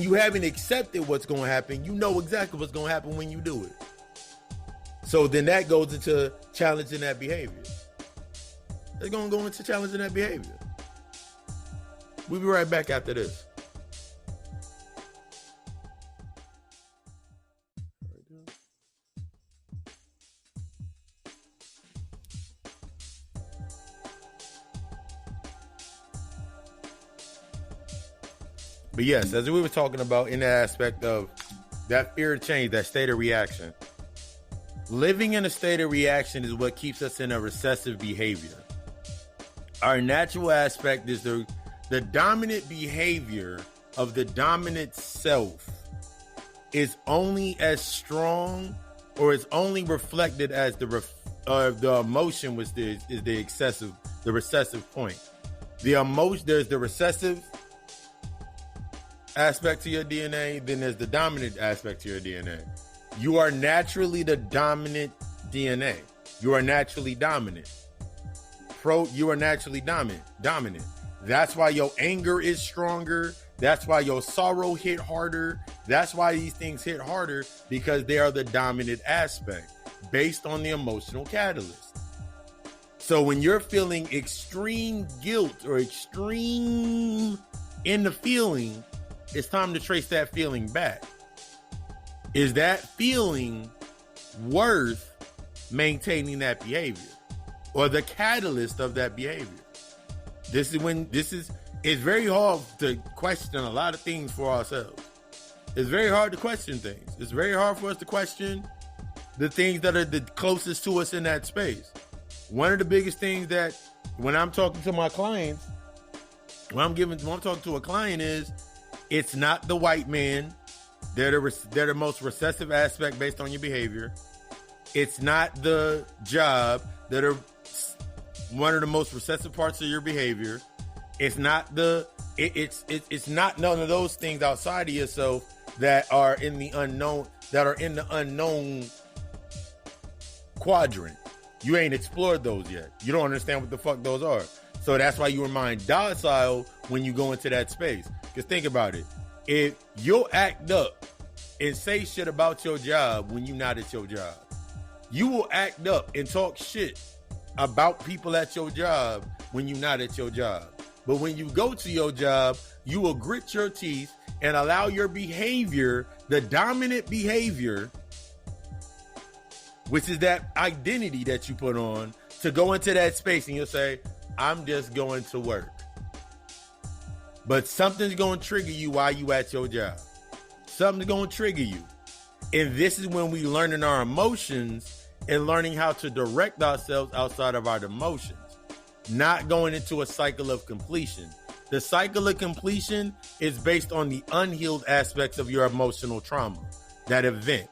you haven't accepted what's going to happen, you know exactly what's going to happen when you do it. So then that goes into challenging that behavior. It's going to go into challenging that behavior. We'll be right back after this. But yes, as we were talking about in the aspect of that fear of change, that state of reaction, living in a state of reaction is what keeps us in a recessive behavior. Our natural aspect is the dominant behavior of the dominant self is only as strong or is only reflected as the emotion was is the recessive point. There's the recessive aspect to your DNA, then there's the dominant aspect to your DNA. You are naturally the dominant DNA. You are naturally dominant. You are naturally dominant. That's why your anger is stronger. That's why your sorrow hit harder. That's why these things hit harder, because they are the dominant aspect based on the emotional catalyst. So when you're feeling extreme guilt or extreme in the feeling, it's time to trace that feeling back. Is that feeling worth maintaining that behavior or the catalyst of that behavior? It's very hard to question a lot of things for ourselves. It's very hard to question things. It's very hard for us to question the things that are the closest to us in that space. One of the biggest things that when I'm talking to my clients, when I'm talking to a client is, It's not the white man. They're the most recessive aspect based on your behavior. It's not the job that are one of the most recessive parts of your behavior. It's not it's not none of those things outside of yourself that are in the unknown, quadrant. You ain't explored those yet. You don't understand what the fuck those are. So that's why you remain docile when you go into that space. Because think about it. If you'll act up and say shit about your job when you're not at your job, you will act up and talk shit about people at your job when you're not at your job. But when you go to your job, you will grit your teeth and allow your behavior, the dominant behavior, which is that identity that you put on, to go into that space, and you'll say, I'm just going to work. But something's going to trigger you while you at your job. Something's going to trigger you. And this is when we learning our emotions and learning how to direct ourselves outside of our emotions, not going into a cycle of completion. The cycle of completion is based on the unhealed aspects of your emotional trauma, that event.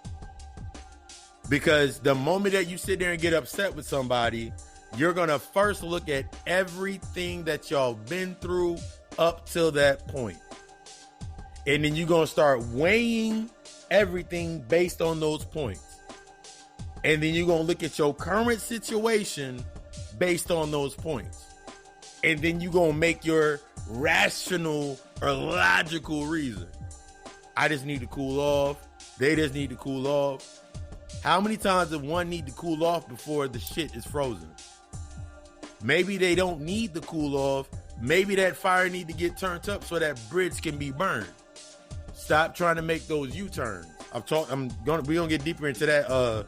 Because the moment that you sit there and get upset with somebody, you're going to first look at everything that y'all been through up till that point. And then you're going to start weighing everything based on those points. And then you're going to look at your current situation based on those points. And then you're going to make your rational or logical reason. I just need to cool off. They just need to cool off. How many times does one need to cool off before the shit is frozen? Maybe they don't need to cool off. Maybe that fire need to get turned up so that bridge can be burned. Stop trying to make those U-turns. We're gonna get deeper into that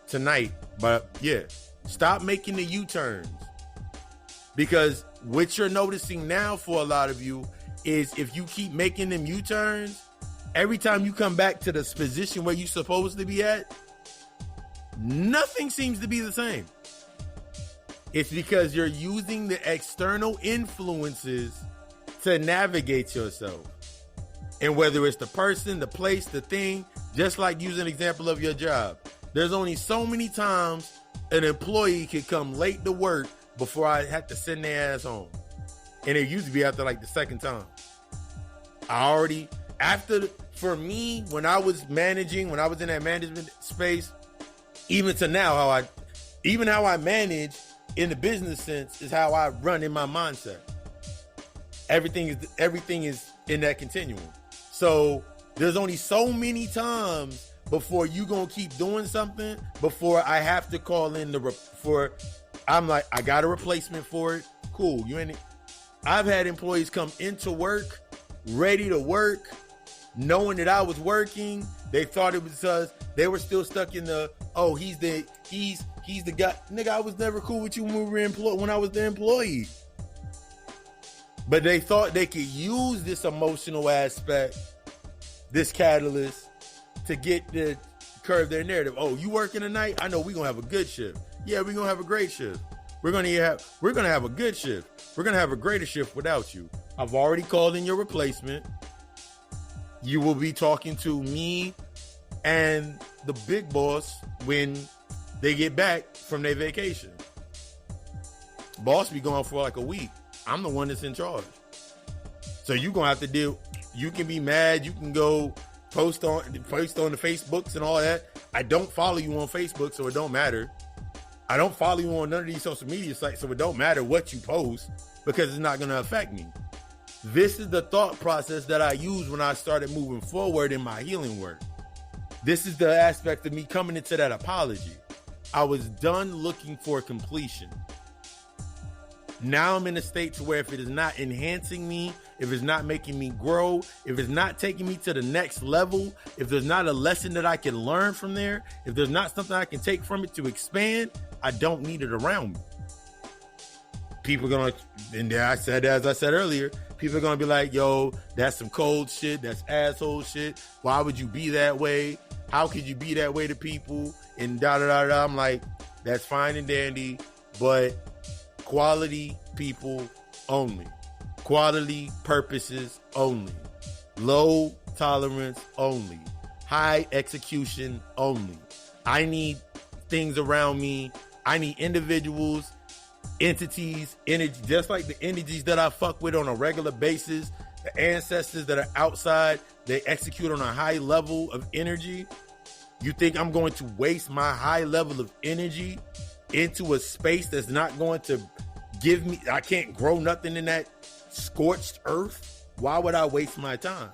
tonight. But yeah, stop making the U-turns. Because what you're noticing now for a lot of you is if you keep making them U-turns, every time you come back to this position where you're supposed to be at, nothing seems to be the same. It's because you're using the external influences to navigate yourself. And whether it's the person, the place, the thing, just like use an example of your job. There's only so many times an employee could come late to work before I have to send their ass home. And it used to be after like the second time. For me, when I was in that management space, even to now, how I manage in the business sense is how I run in my mindset. Everything is in that continuum. So there's only so many times before you gonna keep doing something before I have to call in I'm like, I got a replacement for it. Cool, you in it. I've had employees come into work, ready to work, knowing that I was working. They thought it was because they were still stuck in he's the guy. Nigga, I was never cool with you when I was the employee. But they thought they could use this emotional aspect, this catalyst, to curve their narrative. Oh, you working tonight? I know we're gonna have a good shift. Yeah, we're gonna have a great shift. We're gonna have a good shift. We're gonna have a greater shift without you. I've already called in your replacement. You will be talking to me and the big boss when they get back from their vacation. Boss be gone for like a week. I'm the one that's in charge. So you're gonna have to deal. You can be mad. You can go post on the Facebooks and all that. I don't follow you on Facebook, so it don't matter. I don't follow you on none of these social media sites, so it don't matter what you post because it's not gonna affect me. This is the thought process that I used when I started moving forward in my healing work. This is the aspect of me coming into that apology. I was done looking for completion. Now I'm in a state to where if it is not enhancing me, if it's not making me grow, if it's not taking me to the next level, if there's not a lesson that I can learn from there, if there's not something I can take from it to expand, I don't need it around me. People are gonna, and as I said earlier, people are gonna be like, yo, that's some cold shit, that's asshole shit. Why would you be that way? How could you be that way to people? And da-da-da-da. I'm like, that's fine and dandy, but quality people only. Quality purposes only. Low tolerance only. High execution only. I need things around me. I need individuals, entities, energy, just like the energies that I fuck with on a regular basis. The ancestors that are outside, they execute on a high level of energy. You think I'm going to waste my high level of energy into a space that's not going to give me, I can't grow nothing in that scorched earth? Why would I waste my time?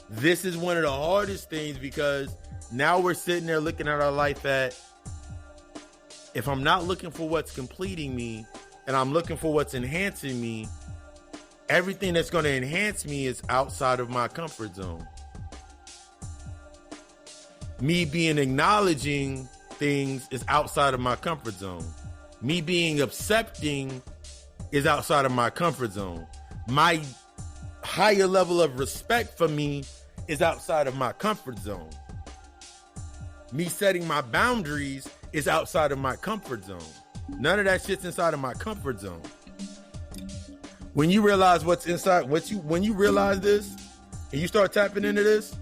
This is one of the hardest things, because now we're sitting there looking at our life at, if I'm not looking for what's completing me and I'm looking for what's enhancing me, everything that's going to enhance me is outside of my comfort zone. Me being acknowledging things is outside of my comfort zone. Me being accepting is outside of my comfort zone. My higher level of respect for me is outside of my comfort zone. Me setting my boundaries is outside of my comfort zone. None of that shit's inside of my comfort zone. When you realize what's inside, when you realize this and you start tapping into this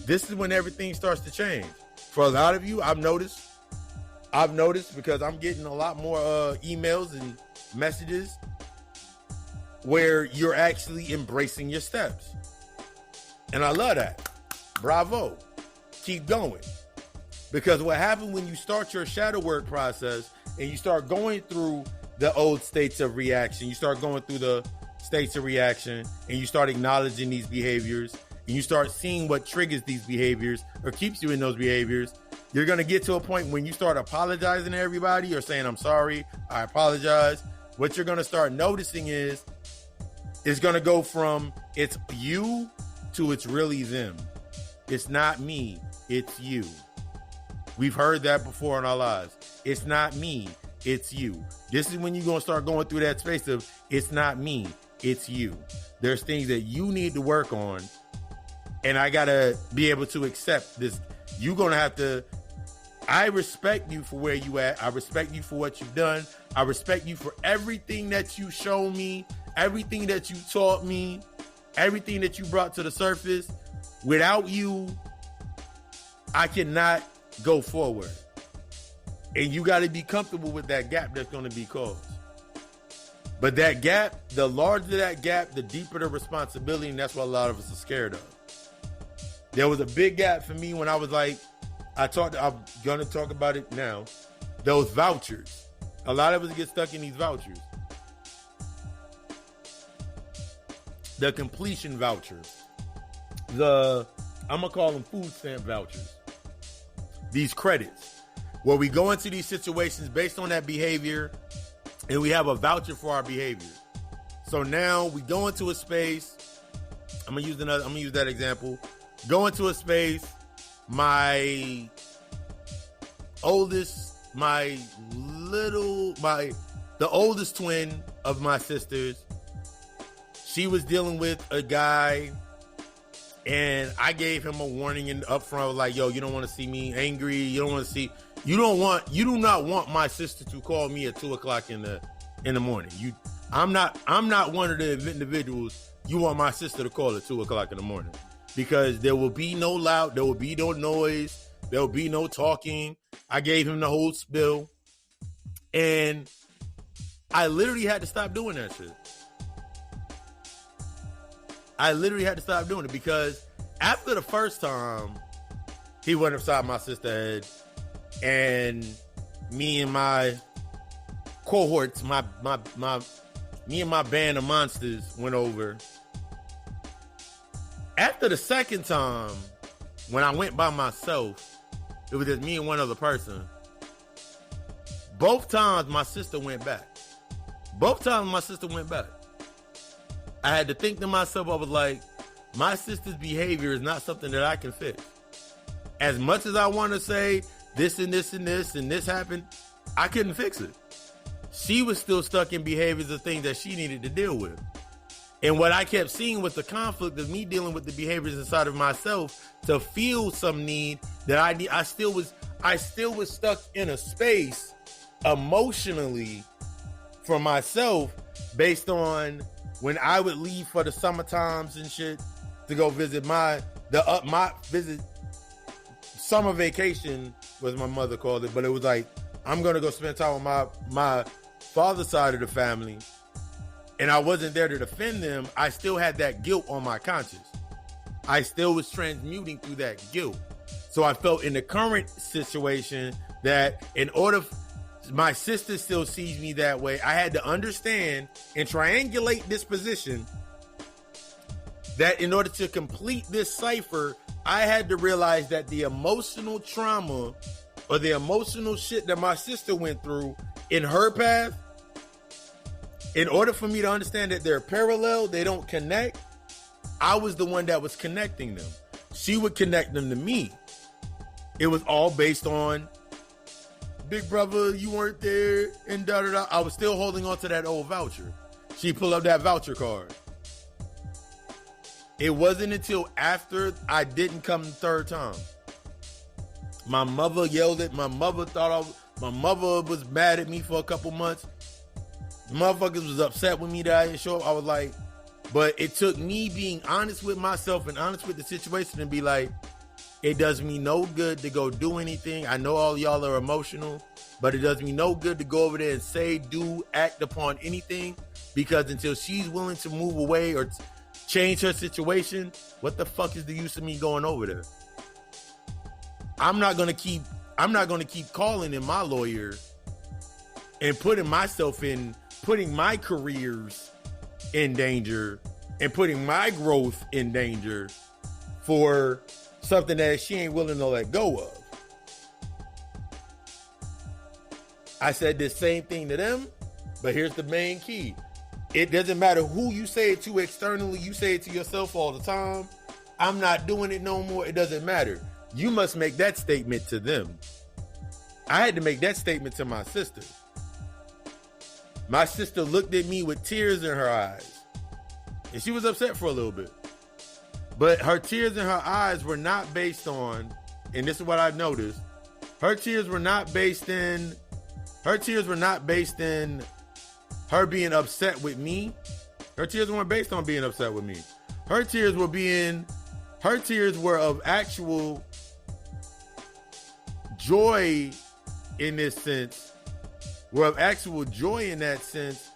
is when everything starts to change. For a lot of you, I've noticed because I'm getting a lot more emails and messages where you're actually embracing your steps. And I love that. Bravo. Keep going. Because what happens when you start your shadow work process and you start going through the old states of reaction, you start going through the states of reaction and you start acknowledging these behaviors and you start seeing what triggers these behaviors or keeps you in those behaviors, you're going to get to a point when you start apologizing to everybody or saying, I'm sorry, I apologize. What you're going to start noticing is it's going to go from it's you to it's really them. It's not me, it's you. We've heard that before in our lives. It's not me, it's you. This is when you're going to start going through that space of it's not me, it's you. There's things that you need to work on, and I got to be able to accept this. You're going to have to, I respect you for where you at. I respect you for what you've done. I respect you for everything that you showed me, everything that you taught me, everything that you brought to the surface. Without you, I cannot go forward. And you got to be comfortable with that gap that's going to be caused. But that gap, the larger that gap, the deeper the responsibility, and that's what a lot of us are scared of. There was a big gap for me when I was like, I'm going to talk about it now. Those vouchers. A lot of us get stuck in these vouchers. The completion vouchers. I'm going to call them food stamp vouchers. These credits, where we go into these situations based on that behavior and we have a voucher for our behavior. So now we go into a space. I'm going to use that example. Go into a space. The oldest twin of my sisters, she was dealing with a guy, and I gave him a warning and up front, like, yo, you don't want to see me angry. You do not want my sister to call me at 2:00 in the morning. I'm not one of the individuals you want my sister to call at 2:00 in the morning, because there will be no there will be no noise, there will be no talking. I gave him the whole spill, and I literally had to stop doing that shit. I literally had to stop doing it, because after the first time, he went upside my sister's head, and me and my cohorts, me and my band of monsters went over. After the second time, when I went by myself, it was just me and one other person. Both times my sister went back. I had to think to myself, I was like, my sister's behavior is not something that I can fix. As much as I want to say this and this and this and this happened, I couldn't fix it. She was still stuck in behaviors of things that she needed to deal with. And what I kept seeing was the conflict of me dealing with the behaviors inside of myself to feel some need that I still was stuck in a space emotionally for myself, based on when I would leave for the summer times and shit to go visit my summer vacation was my mother called it, but it was like, I'm gonna go spend time with my father's side of the family, and I wasn't there to defend them. I still had that guilt on my conscience. I still was transmuting through that guilt. So I felt in the current situation that in order, my sister still sees me that way, I had to understand and triangulate this position that in order to complete this cipher, I had to realize that the emotional trauma or the emotional shit that my sister went through in her path, in order for me to understand that they're parallel, they don't connect, I was the one that was connecting them. She would connect them to me. It was all based on, big brother, you weren't there, and da-da-da. I was still holding on to that old voucher. She pulled up that voucher card. It wasn't until after I didn't come the third time. My mother yelled at, my mother was mad at me for a couple months. Motherfuckers was upset with me that I didn't show up. I was like, but it took me being honest with myself and honest with the situation and be like, it does me no good to go do anything. I know all y'all are emotional, but it does me no good to go over there and say, do, act upon anything, because until she's willing to move away or change her situation, what the fuck is the use of me going over there? I'm not gonna keep calling in my lawyer and putting my careers in danger and putting my growth in danger for something that she ain't willing to let go of. I said the same thing to them, but here's the main key. It doesn't matter who you say it to externally, you say it to yourself all the time. I'm not doing it no more. It doesn't matter. You must make that statement to them. I had to make that statement to my sister. My sister looked at me with tears in her eyes, and she was upset for a little bit. But her tears in her eyes were not based on, and this is what I noticed, her tears were not based in her being upset with me. Her tears weren't based on being upset with me. Her tears were of actual joy in this sense, were of actual joy in that sense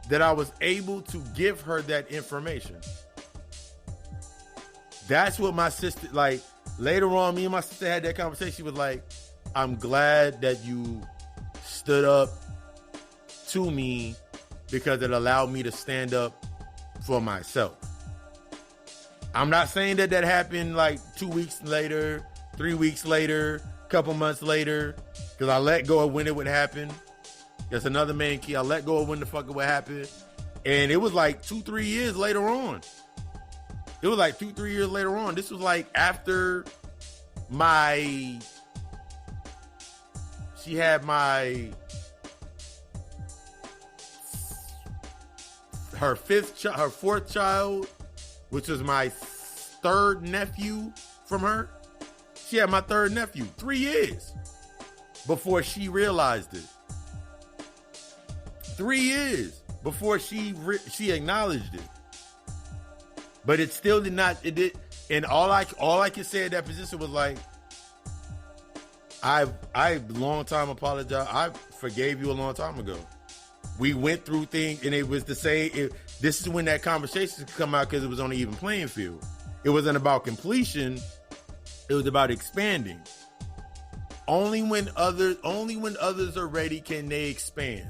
that I was able to give her that information. That's what my sister, like, later on, me and my sister had that conversation. She was like, I'm glad that you stood up to me because it allowed me to stand up for myself. I'm not saying that happened like 2 weeks later, 3 weeks later, couple months later, because I let go of when it would happen. That's another main key. I let go of when the fuck it would happen. And it was like 2-3 years later on. It was like 2-3 years later on. This was like after she had her fourth child, which was my third nephew from her. She had my third nephew 3 years before she realized it. 3 years before she acknowledged it. But it still did not. It did, and all I could say at that position was like, I long time apologized. I forgave you a long time ago. We went through things, and it was to say, this is when that conversation could come out because it was on an even playing field. It wasn't about completion. It was about expanding. Only when others are ready can they expand.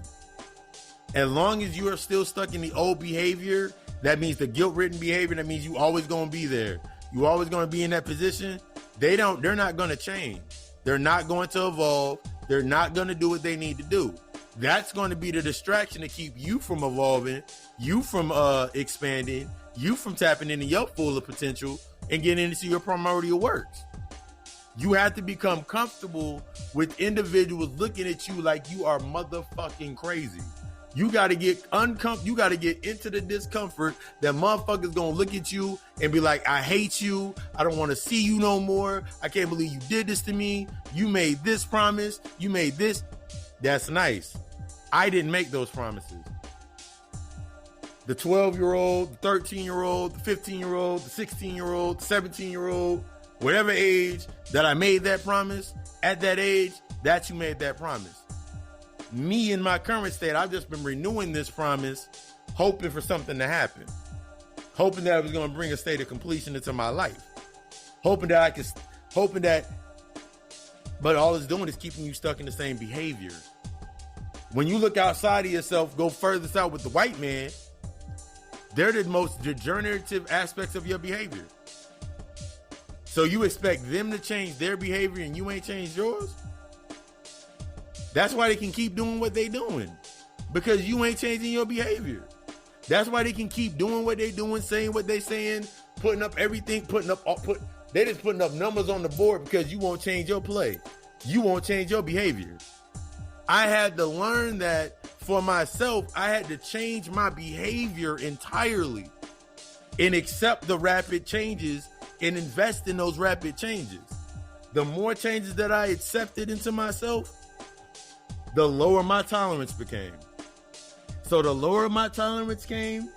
As long as you are still stuck in the old behavior, that means the guilt-ridden behavior, that means you always going to be there. You always going to be in that position. They're not going to change. They're not going to evolve. They're not going to do what they need to do. That's going to be the distraction to keep you from evolving, you from expanding, you from tapping into your full potential and getting into your primordial works. You have to become comfortable with individuals looking at you like you are motherfucking crazy. You got to get uncomfortable. You got to get into the discomfort that motherfuckers gonna look at you and be like, I hate you. I don't want to see you no more. I can't believe you did this to me. You made this promise. You made this. That's nice. I didn't make those promises. the 12-year-old, the 13-year-old, the 15-year-old, the 16-year-old, the 17-year-old, whatever age that I made that promise, at that age, that you made that promise. Me in my current state, I've just been renewing this promise, hoping for something to happen. Hoping that I was going to bring a state of completion into my life. Hoping that, but all it's doing is keeping you stuck in the same behavior. When you look outside of yourself, go furthest out with the white man, they're the most degenerative aspects of your behavior. So you expect them to change their behavior and you ain't changed yours? That's why they can keep doing what they doing. Because you ain't changing your behavior. That's why they can keep doing what they doing, saying what they saying, putting up everything, they just putting up numbers on the board because you won't change your play. You won't change your behavior. I had to learn that for myself. I had to change my behavior entirely and accept the rapid changes and invest in those rapid changes. The more changes that I accepted into myself, the lower my tolerance became. So the lower my tolerance came,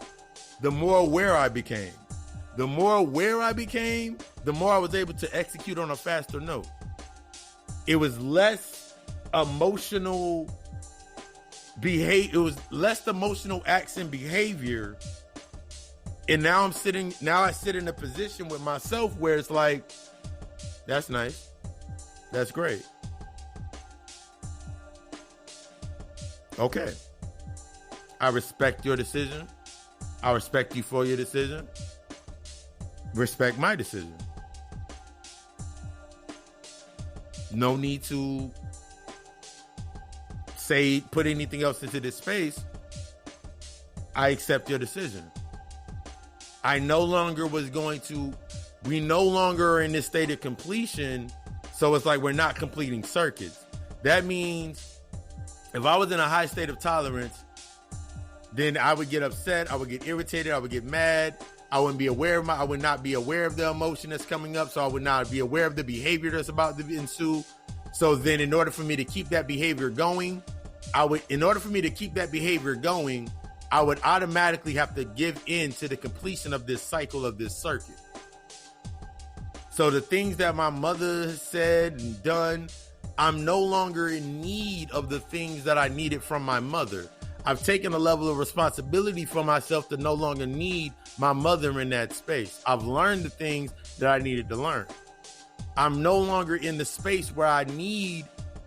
the more aware I became. The more aware I became, the more I was able to execute on a faster note. It was less emotional behavior. It was less emotional acts and behavior. And now I sit in a position with myself where it's like, that's nice. That's great. Okay. I respect your decision. I respect you for your decision. Respect my decision. No need to put anything else into this space. I accept your decision. We no longer are in this state of completion. So it's like we're not completing circuits. That means if I was in a high state of tolerance, then I would get upset. I would get irritated. I would get mad. I would not be aware of the emotion that's coming up. So I would not be aware of the behavior that's about to ensue. So then in order for me to keep that behavior going, I would automatically have to give in to the completion of this cycle of this circuit. So the things that my mother has said and done, I'm no longer in need of the things that I needed from my mother. I've taken a level of responsibility for myself to no longer need my mother in that space. I've learned the things that I needed to learn. I'm no longer in the space where I need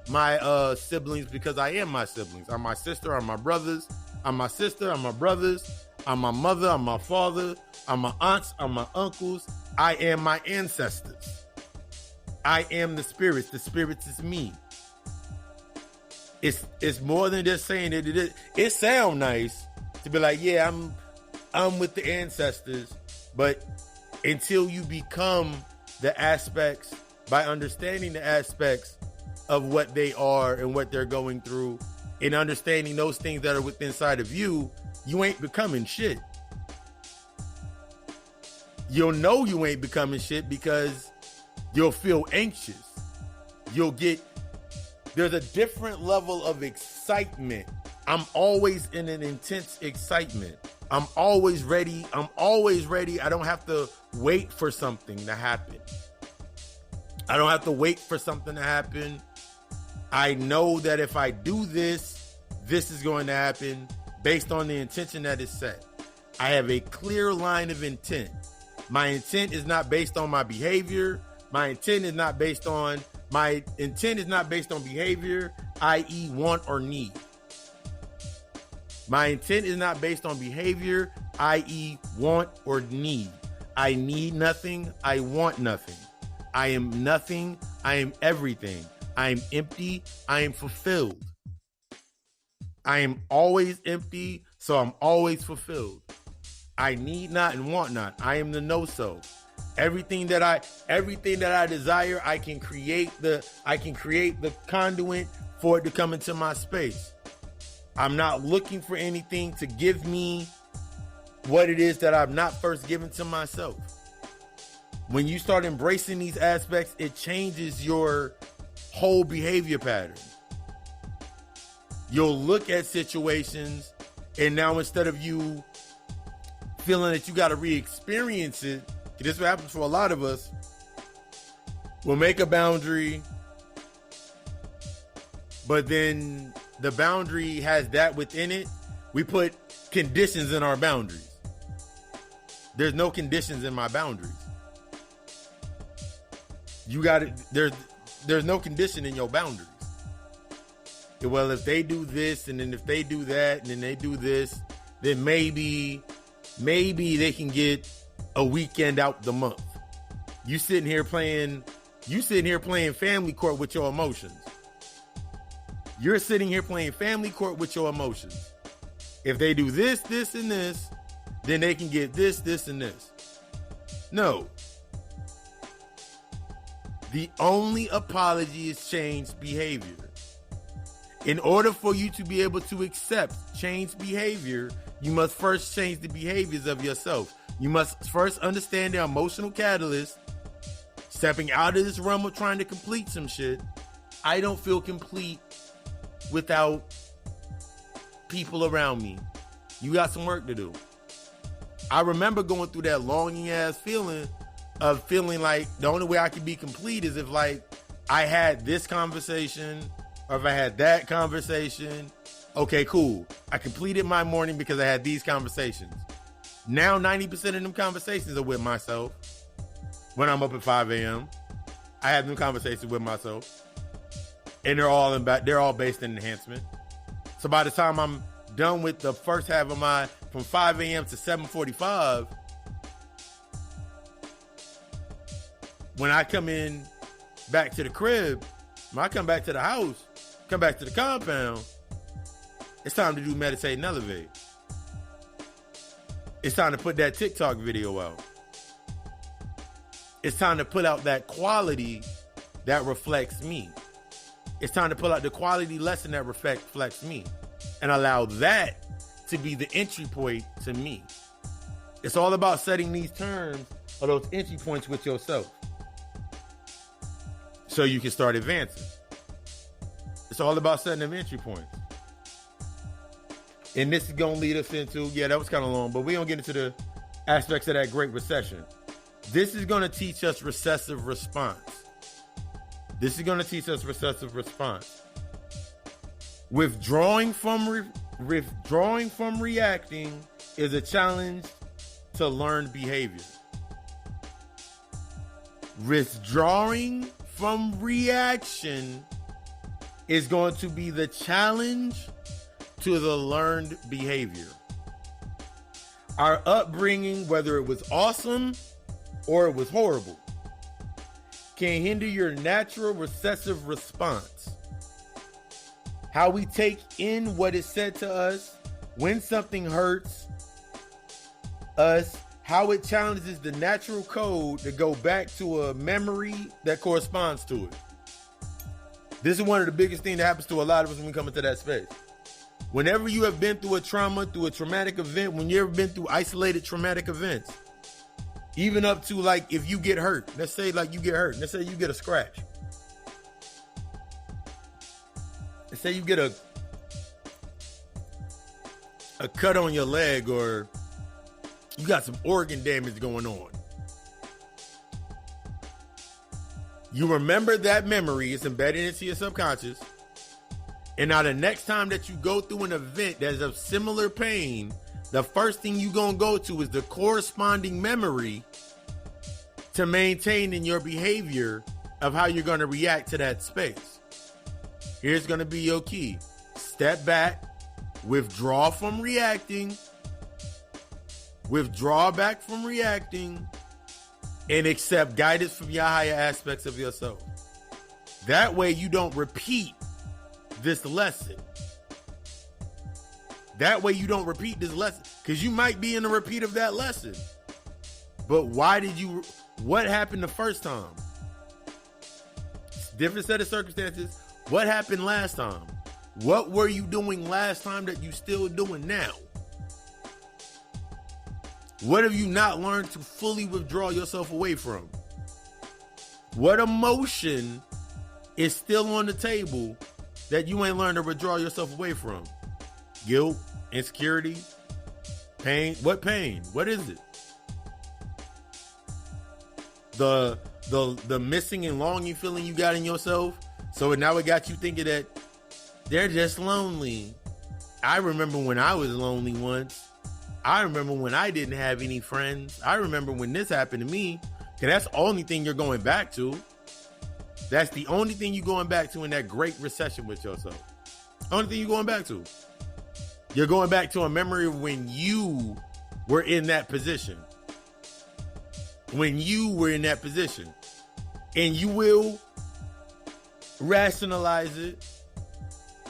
my siblings because I am my siblings. I'm my sister, I'm my brothers. I'm my sister, I'm my brothers. I'm my mother, I'm my father. I'm my aunts, I'm my uncles. I am my ancestors. I am the spirits. The spirits is me. It's more than just saying it. It sounds nice to be like, yeah, I'm with the ancestors, but until you become the aspects, by understanding the aspects of what they are and what they're going through, and understanding those things that are within inside of you, you ain't becoming shit. You'll know you ain't becoming shit because you'll feel anxious. There's a different level of excitement. I'm always in an intense excitement. I'm always ready. I don't have to wait for something to happen. I know that if I do this is going to happen based on the intention that is set. I have a clear line of intent. My intent is not based on my behavior. My intent is not based on behavior, i.e. want or need. My intent is not based on behavior, i.e. want or need. I need nothing. I want nothing. I am nothing. I am everything. I am empty. I am fulfilled. I am always empty, so I'm always fulfilled. I need not and want not. I am the no-so. Everything that I desire, I can create the conduit for it to come into my space. I'm not looking for anything to give me what it is that I've not first given to myself. When you start embracing these aspects, it changes your whole behavior pattern. You'll look at situations, and now instead of you feeling that you got to re-experience it. This is what happens for a lot of us. We'll make a boundary, but then the boundary has that within it. We put conditions in our boundaries. There's no conditions in my boundaries. You got it. There's no condition in your boundaries. Well, if they do this, and then if they do that, and then they do this, then maybe they can get a weekend out the month. You sitting here playing family court with your emotions. You're sitting here playing family court with your emotions. If they do this, this, and this, then they can get this, this, and this. No. The only apology is changed behavior. In order for you to be able to accept changed behavior, you must first change the behaviors of yourself. You must first understand the emotional catalyst. Stepping out of this realm of trying to complete some shit. I don't feel complete without people around me. You got some work to do. I remember going through that longing ass feeling of feeling like the only way I could be complete is if like I had this conversation or if I had that conversation. Okay, cool. I completed my morning because I had these conversations. Now 90% of them conversations are with myself. When I'm up at 5 a.m., I have them conversations with myself. And they're all based in enhancement. So by the time I'm done with the first half of my from 5 a.m. to 7:45, when I come in back to the crib, when I come back to the house, come back to the compound, it's time to do meditate and elevate. It's time to put that TikTok video out. It's time to put out that quality that reflects me. It's time to pull out the quality lesson that reflects me and allow that to be the entry point to me. It's all about setting these terms or those entry points with yourself so you can start advancing. It's all about setting them entry points. And this is going to lead us into, that was kind of long, but we don't get into the aspects of that Great Recession. This is going to teach us recessive response. Withdrawing from reacting is a challenge to learned behavior. Withdrawing from reaction is going to be the challenge to the learned behavior. Our upbringing, whether it was awesome or it was horrible, can hinder your natural recessive response. How we take in what is said to us, when something hurts us, how it challenges the natural code to go back to a memory that corresponds to it. This is one of the biggest things that happens to a lot of us when we come into that space. Whenever you have been through a trauma, through a traumatic event, when you've ever been through isolated traumatic events, even up to like if you get hurt, let's say like you get hurt, let's say you get a scratch. Let's say you get a cut on your leg or you got some organ damage going on. You remember that memory, it's embedded into your subconscious. And now the next time that you go through an event that's of similar pain, the first thing you're going to go to is the corresponding memory to maintain in your behavior of how you're going to react to that space. Here's going to be your key. Step back, withdraw from reacting, withdraw back from reacting, and accept guidance from your higher aspects of yourself. That way you don't repeat this lesson. That way you don't repeat this lesson, because you might be in a repeat of that lesson. But what happened the first time? Different set of circumstances. What happened last time? What were you doing last time that you still doing now? What have you not learned to fully withdraw yourself away from? What emotion is still on the table that you ain't learned to withdraw yourself away from? Guilt, insecurity, Pain? What pain? What is it? The missing and longing feeling you got in yourself. So now it got you thinking that they're just lonely. I remember when I was lonely once. I remember when I didn't have any friends. I remember when this happened to me. Cause that's the only thing you're going back to. That's the only thing you're going back to in that great recession with yourself. Only thing you're going back to. You're going back to a memory of when you were in that position. When you were in that position. And you will rationalize it.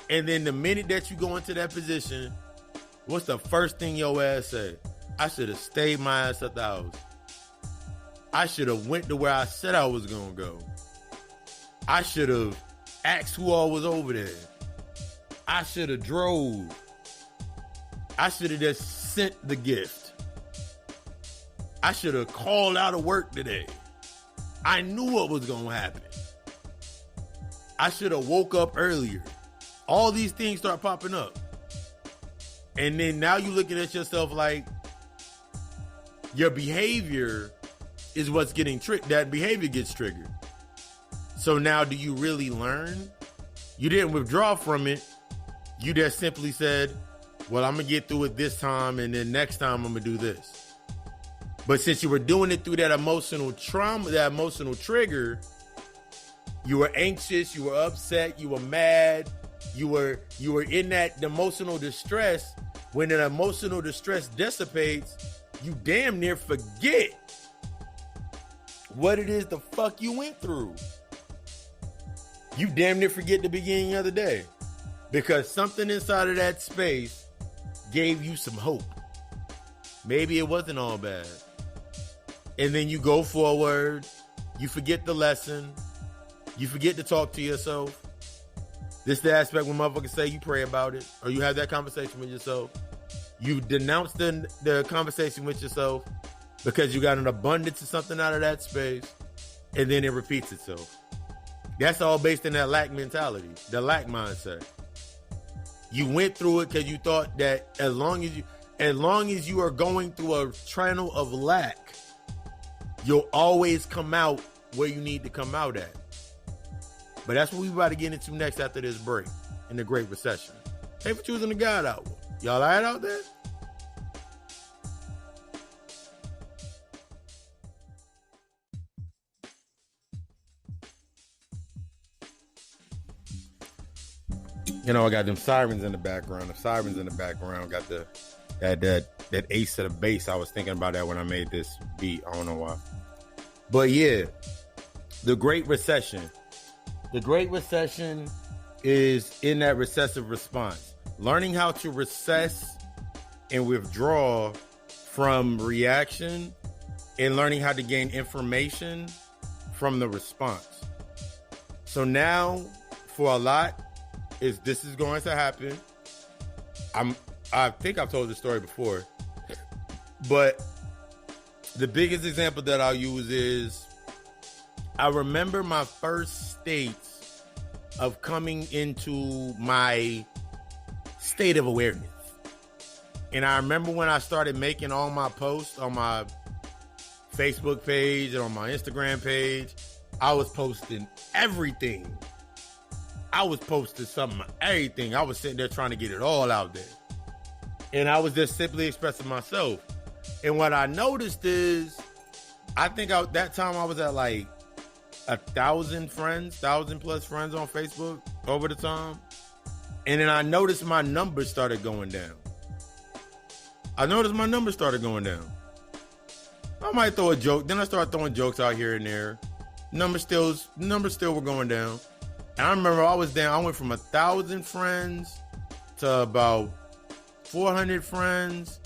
And then the minute that you go into that position, what's the first thing your ass say? I should have stayed my ass at the house. I should have went to where I said I was going to go. I should have asked who all was over there. I should have drove. I should have just sent the gift. I should have called out of work today. I knew what was going to happen. I should have woke up earlier. All these things start popping up. And then now you're looking at yourself like your behavior is what's getting triggered. That behavior gets triggered. So now do you really learn? You didn't withdraw from it. You just simply said, well, I'm going to get through it this time, and then next time I'm going to do this. But since you were doing it through that emotional trauma, that emotional trigger, you were anxious, you were upset, you were mad, you were in that emotional distress. When that emotional distress dissipates, you damn near forget what it is the fuck you went through. You damn near forget the beginning of the day because something inside of that space gave you some hope. Maybe it wasn't all bad. And then you go forward, you forget the lesson, you forget to talk to yourself. This is the aspect when motherfuckers say you pray about it or you have that conversation with yourself. You denounce the conversation with yourself because you got an abundance of something out of that space, and then it repeats itself. That's all based in that lack mentality, the lack mindset. You went through it because you thought that as long as you are going through a channel of lack, you'll always come out where you need to come out at. But that's what we about to get into next after this break in the Great Recession. Thanks for choosing the God Hour. Y'all all right out there? You know, I got them sirens in the background. The sirens in the background got that ace of the bass. I was thinking about that when I made this beat. I don't know why. But yeah, the Great Recession. The Great Recession is in that recessive response. Learning how to recess and withdraw from reaction and learning how to gain information from the response. So now, for a lot, this is going to happen. I think I've told this story before, but the biggest example that I'll use is I remember my first states of coming into my state of awareness. And I remember when I started making all my posts on my Facebook page and on my Instagram page, I was posting everything. I was posting something, everything. I was sitting there trying to get it all out there. And I was just simply expressing myself. And what I noticed is, I think that time I was at like 1,000 friends, 1,000 plus friends on Facebook over the time. And then I noticed my numbers started going down. I might throw a joke. Then I started throwing jokes out here and there. Numbers still were going down. And I remember I was down. I went from 1,000 friends to about 400 friends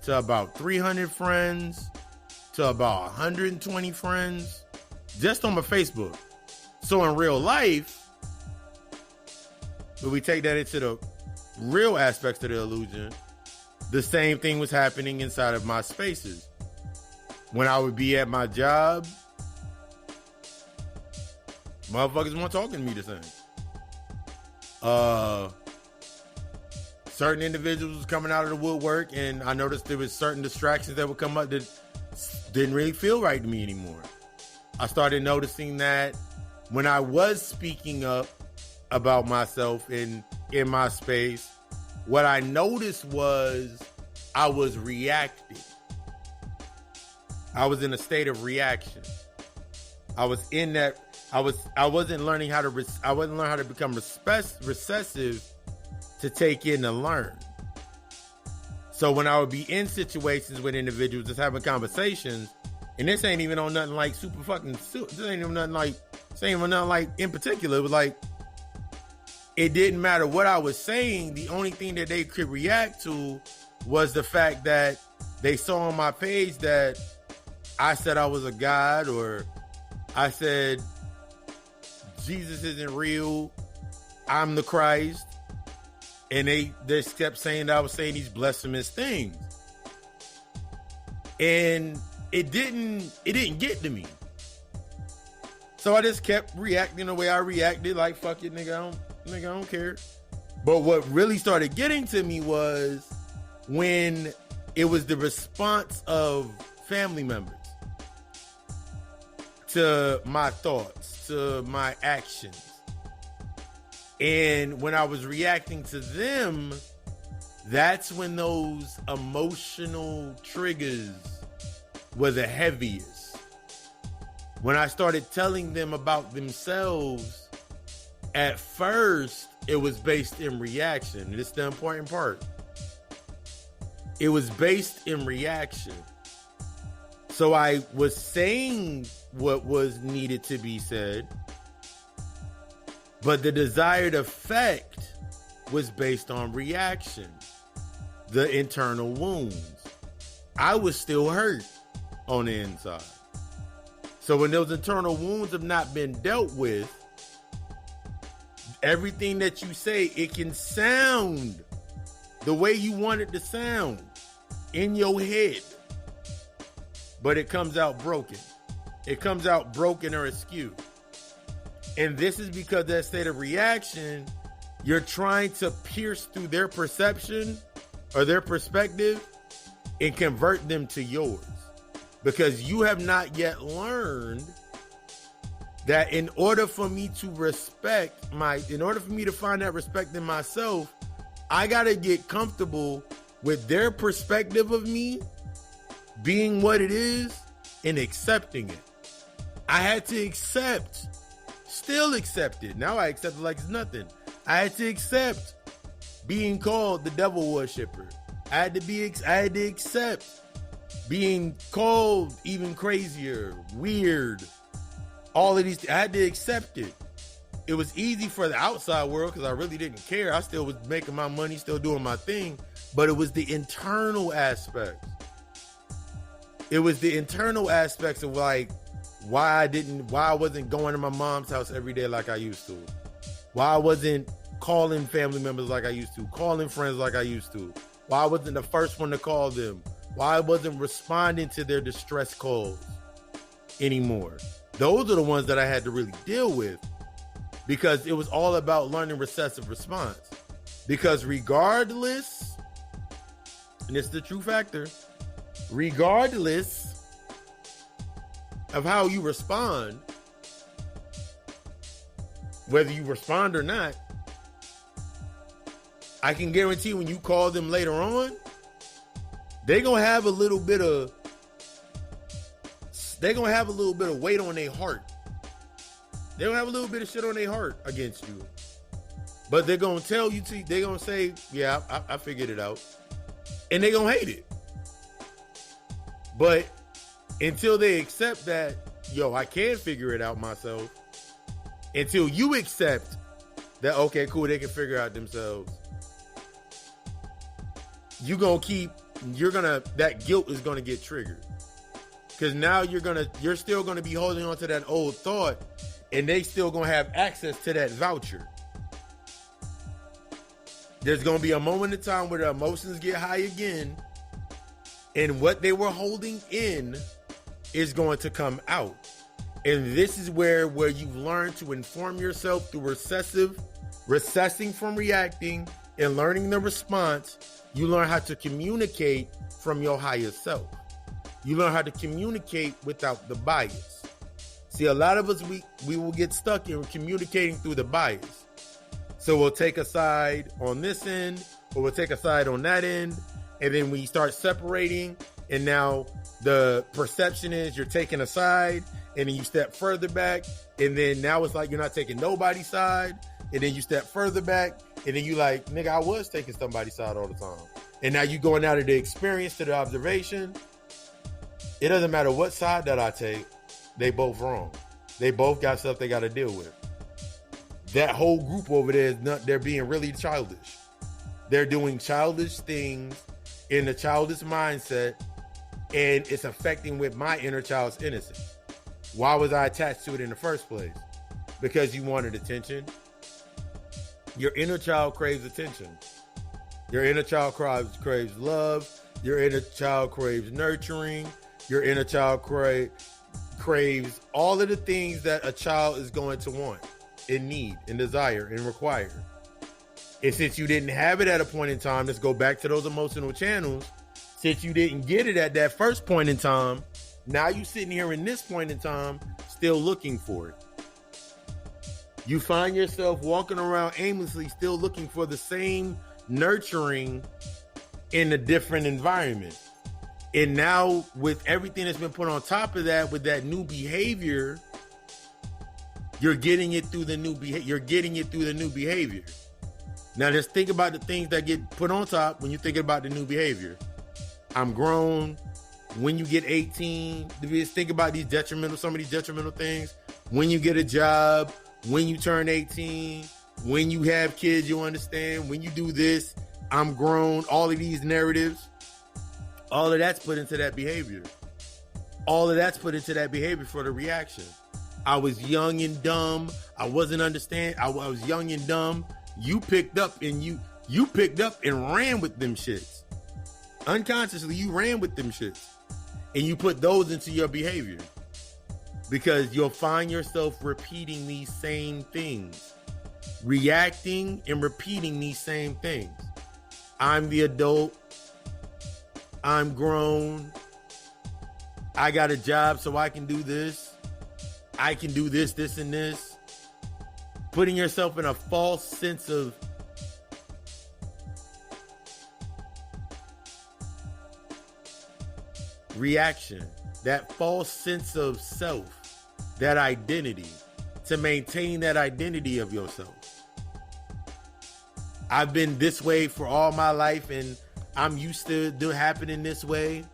to about 300 friends to about 120 friends just on my Facebook. So in real life, when we take that into the real aspects of the illusion, the same thing was happening inside of my spaces. When I would be at my job, motherfuckers weren't talking to me the same. certain individuals was coming out of the woodwork, and I noticed there was certain distractions that would come up that didn't really feel right to me anymore. I started noticing that when I was speaking up about myself in my space, what I noticed was I was reacting. I was in a state of reaction. I was in that. I wasn't learning how to. I wasn't learning how to become recessive to take in and learn. So when I would be in situations with individuals just having conversations, and this ain't even on nothing like super fucking. This ain't even nothing like. This ain't even nothing like in particular. It was like it didn't matter what I was saying. The only thing that they could react to was the fact that they saw on my page that I said I was a god, or I said Jesus isn't real, I'm the Christ, and they just kept saying that I was saying these blasphemous things, and it didn't get to me. So I just kept reacting the way I reacted, like fuck it, nigga, I don't care. But what really started getting to me was when it was the response of family members to my thoughts, to my actions. And when I was reacting to them, that's when those emotional triggers were the heaviest. When I started telling them about themselves, at first, it was based in reaction. And this is the important part. It was based in reaction. So I was saying what was needed to be said, but the desired effect was based on reaction, the internal wounds. I was still hurt on the inside. So when those internal wounds have not been dealt with, everything that you say, it can sound the way you want it to sound in your head, but it comes out broken. It comes out broken or askew. And this is because that state of reaction, you're trying to pierce through their perception or their perspective and convert them to yours. Because you have not yet learned that in order for me to find that respect in myself, I got to get comfortable with their perspective of me being what it is and accepting it. I had to still accept it. Now I accept it like it's nothing. I had to accept being called the devil worshiper. I had to accept being called even crazier, weird, all of these. I had to accept it. It was easy for the outside world because I really didn't care. I still was making my money, still doing my thing, but it was the internal aspects. It was the internal aspects of like why I wasn't going to my mom's house every day like I used to. Why I wasn't calling family members like I used to, calling friends like I used to. Why I wasn't the first one to call them. Why I wasn't responding to their distress calls anymore. Those are the ones that I had to really deal with, because it was all about learning recessive response. Because regardless, and it's the true factor, regardless of how you respond, whether you respond or not, I can guarantee when you call them later on, they're gonna have a little bit of weight on their heart. They're gonna have a little bit of shit on their heart against you. But they're gonna tell you they're gonna say, yeah, I figured it out. And they're gonna hate it. But until they accept that, yo, I can figure it out myself, until you accept that, okay, cool, they can figure out themselves, that guilt is gonna get triggered. Because now you're still gonna be holding on to that old thought, and they still gonna have access to that voucher. There's gonna be a moment in time where the emotions get high again, and what they were holding in is going to come out. And this is where you've learned to inform yourself through recessing from reacting In learning the response, you learn how to communicate from your higher self. You learn how to communicate without the bias. See, a lot of us, we will get stuck in communicating through the bias. So we'll take a side on this end, or we'll take a side on that end, and then we start separating, and now the perception is you're taking a side, and then you step further back, and then now it's like you're not taking nobody's side, and then you step further back, and then you like, nigga, I was taking somebody's side all the time. And now you going out of the experience to the observation. It doesn't matter what side that I take, they both wrong. They both got stuff they got to deal with. That whole group over there, they're being really childish. They're doing childish things in a childish mindset, and it's affecting with my inner child's innocence. Why was I attached to it in the first place? Because you wanted attention. Your inner child craves attention. Your inner child craves love. Your inner child craves nurturing. Your inner child craves all of the things that a child is going to want and need and desire and require. And since you didn't have it at a point in time, let's go back to those emotional channels. Since you didn't get it at that first point in time, now you sitting here in this point in time still looking for it. You find yourself walking around aimlessly still looking for the same nurturing in a different environment. And now with everything that's been put on top of that, with that new behavior, you're getting it through the new behavior. Now just think about the things that get put on top when you're thinking about the new behavior. I'm grown. When you get 18, just think about some of these detrimental things. When you get a job, when you turn 18, when you have kids, you understand. When you do this, I'm grown. All of these narratives, all of that's put into that behavior. All of that's put into that behavior for the reaction. I was young and dumb. I wasn't understand. I was young and dumb. You picked up and you picked up and ran with them shits. Unconsciously, you ran with them shits. And you put those into your behavior. Because you'll find yourself repeating these same things. Reacting and repeating these same things. I'm the adult. I'm grown. I got a job so I can do this. I can do this, this, and this. Putting yourself in a false sense of reaction. That false sense of self. That identity. To maintain that identity of yourself. I've been this way for all my life and I'm used to it happening this way.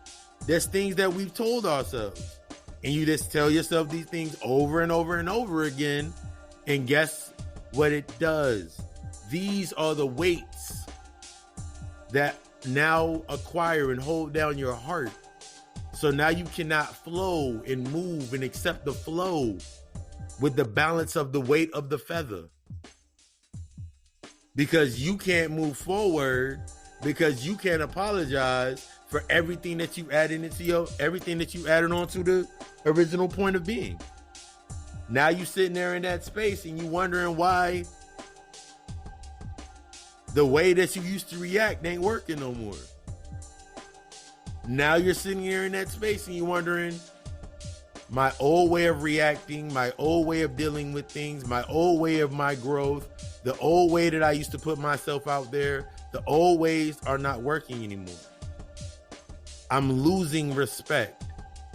There's things that we've told ourselves. And you just tell yourself these things over and over and over again. And guess what it does? These are the weights that now acquire and hold down your heart. So now you cannot flow and move and accept the flow with the balance of the weight of the feather. Because you can't move forward, because you can't apologize for everything that you added onto the original point of being. Now you sitting there in that space and you wondering why the way that you used to react ain't working no more. Now you're sitting here in that space and you're wondering, my old way of reacting, my old way of dealing with things, my old way of my growth, the old way that I used to put myself out there, the old ways are not working anymore. I'm losing respect.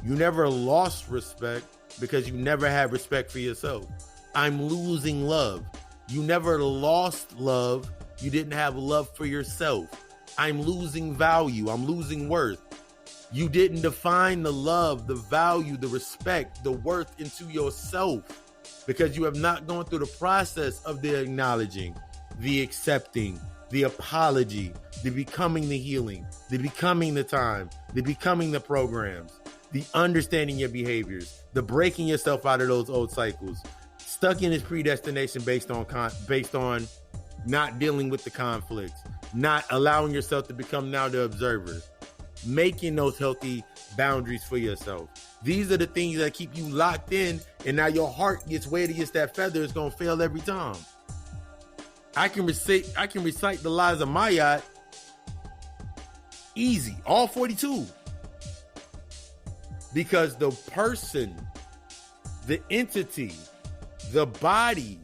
You never lost respect because you never had respect for yourself. I'm losing love. You never lost love. You didn't have love for yourself. I'm losing value. I'm losing worth. You didn't define the love, the value, the respect, the worth into yourself because you have not gone through the process of the acknowledging, the accepting, the apology, the becoming the healing, the becoming the time, the becoming the programs, the understanding your behaviors, the breaking yourself out of those old cycles, stuck in this predestination based on not dealing with the conflicts, not allowing yourself to become now the observer. Making those healthy boundaries for yourself. These are the things that keep you locked in, and now your heart gets weighted against that feather. It's going to fail every time. I can recite the lies of Mayat easy, all 42. Because the person, the entity, the body,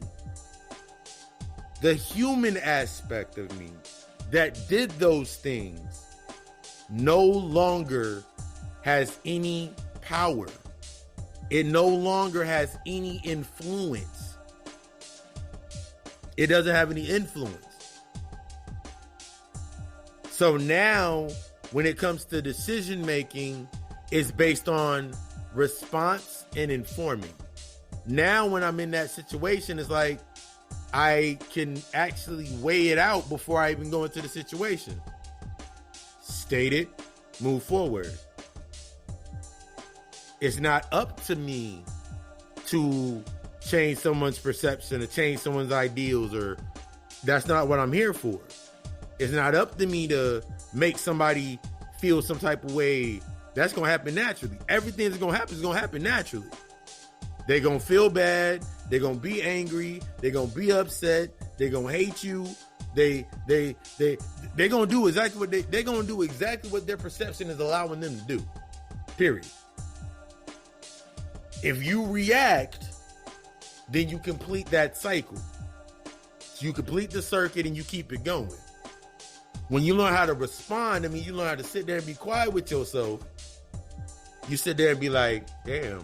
the human aspect of me that did those things no longer has any power. It no longer has any influence. It doesn't have any influence. So now, when it comes to decision making, it's based on response and informing. Now, when I'm in that situation, it's like I can actually weigh it out before I even go into the situation. State it, move forward. It's not up to me to change someone's perception or change someone's ideals, or that's not what I'm here for. It's not up to me to make somebody feel some type of way. That's going to happen naturally. Everything that's going to happen is going to happen naturally. They're going to feel bad. They're going to be angry. They're going to be upset. They're going to hate you. They're going to do exactly what they're going to do exactly what their perception is allowing them to do. Period. If you react, then you complete that cycle. You complete the circuit and you keep it going. When you learn how to respond, I mean, you learn how to sit there and be quiet with yourself. You sit there and be like, damn,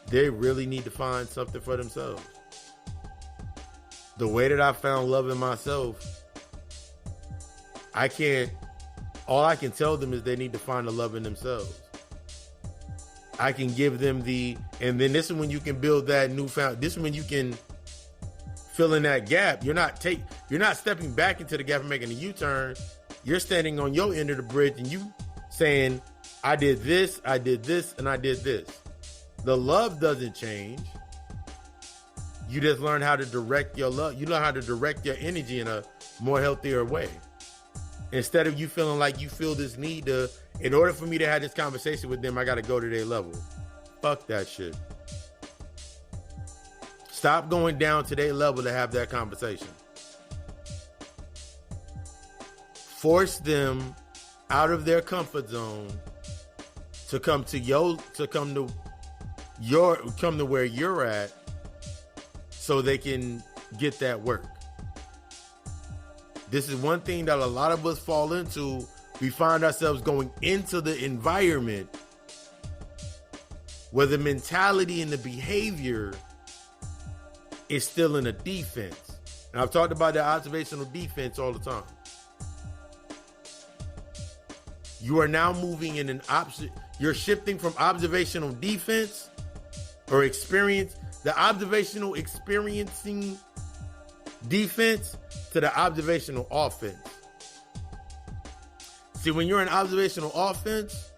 they really need to find something for themselves. The way that I found love in myself, all I can tell them is they need to find the love in themselves. I can give them and then this is when you can build that this is when you can fill in that gap. You're not stepping back into the gap and making a U-turn. You're standing on your end of the bridge and you saying, I did this, and I did this. The love doesn't change. You just learn how to direct your love. You learn how to direct your energy in a more healthier way. Instead of you feeling like you feel this need to, in order for me to have this conversation with them, I got to go to their level. Fuck that shit. Stop going down to their level to have that conversation. Force them out of their comfort zone to come to where you're at so they can get that work. This is one thing that a lot of us fall into. We find ourselves going into the environment where the mentality and the behavior is still in a defense. And I've talked about the observational defense all the time. You are now moving in you're shifting from observational defense or experience, the observational experiencing defense to the observational offense. See, when you're in observational offense,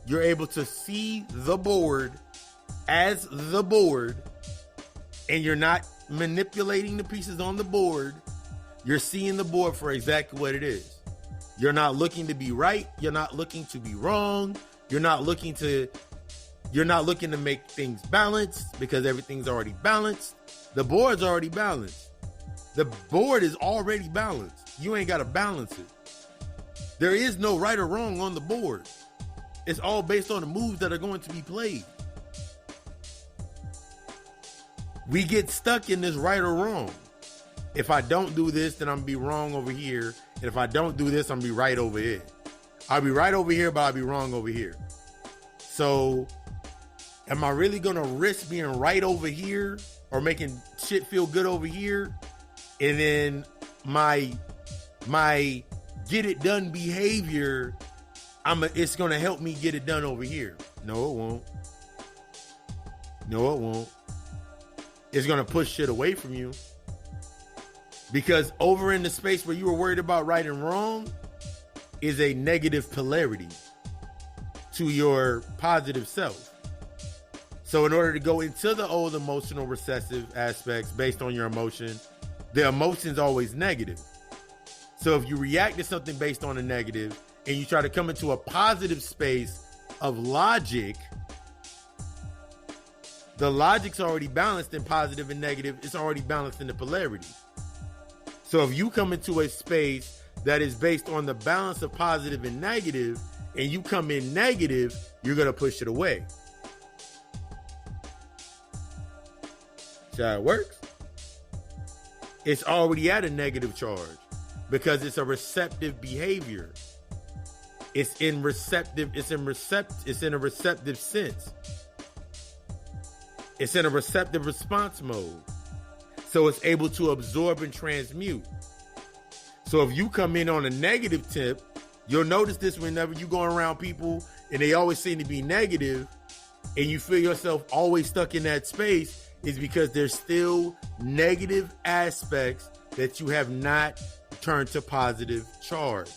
you're able to see the board as the board, and you're not manipulating the pieces on the board. You're seeing the board for exactly what it is. You're not looking to be right. You're not looking to be wrong. You're not looking to make things balanced because everything's already balanced. The board's already balanced. The board is already balanced. You ain't got to balance it. There is no right or wrong on the board. It's all based on the moves that are going to be played. We get stuck in this right or wrong. If I don't do this, then I'm going to be wrong over here. And if I don't do this, I'm going to be right over here. I'll be right over here, but I'll be wrong over here. So, am I really going to risk being right over here or making shit feel good over here? And then my get it done behavior, it's going to help me get it done over here. No, it won't. No, it won't. It's going to push shit away from you. Because over in the space where you were worried about right and wrong is a negative polarity to your positive self. So in order to go into the old emotional recessive aspects based on your emotion, the emotion's always negative. So if you react to something based on a negative and you try to come into a positive space of logic, The logic's already balanced in positive and negative. It's already balanced in the polarity. So if you come into a space that is based on the balance of positive and negative, and you come in negative, you're going to push it away. See how it works? It's already at a negative charge because it's a receptive behavior. It's in a receptive sense. It's in a receptive response mode. So it's able to absorb and transmute. So if you come in on a negative tip, you'll notice this whenever you go around people and they always seem to be negative and you feel yourself always stuck in that space, is because there's still negative aspects that you have not turned to positive charge.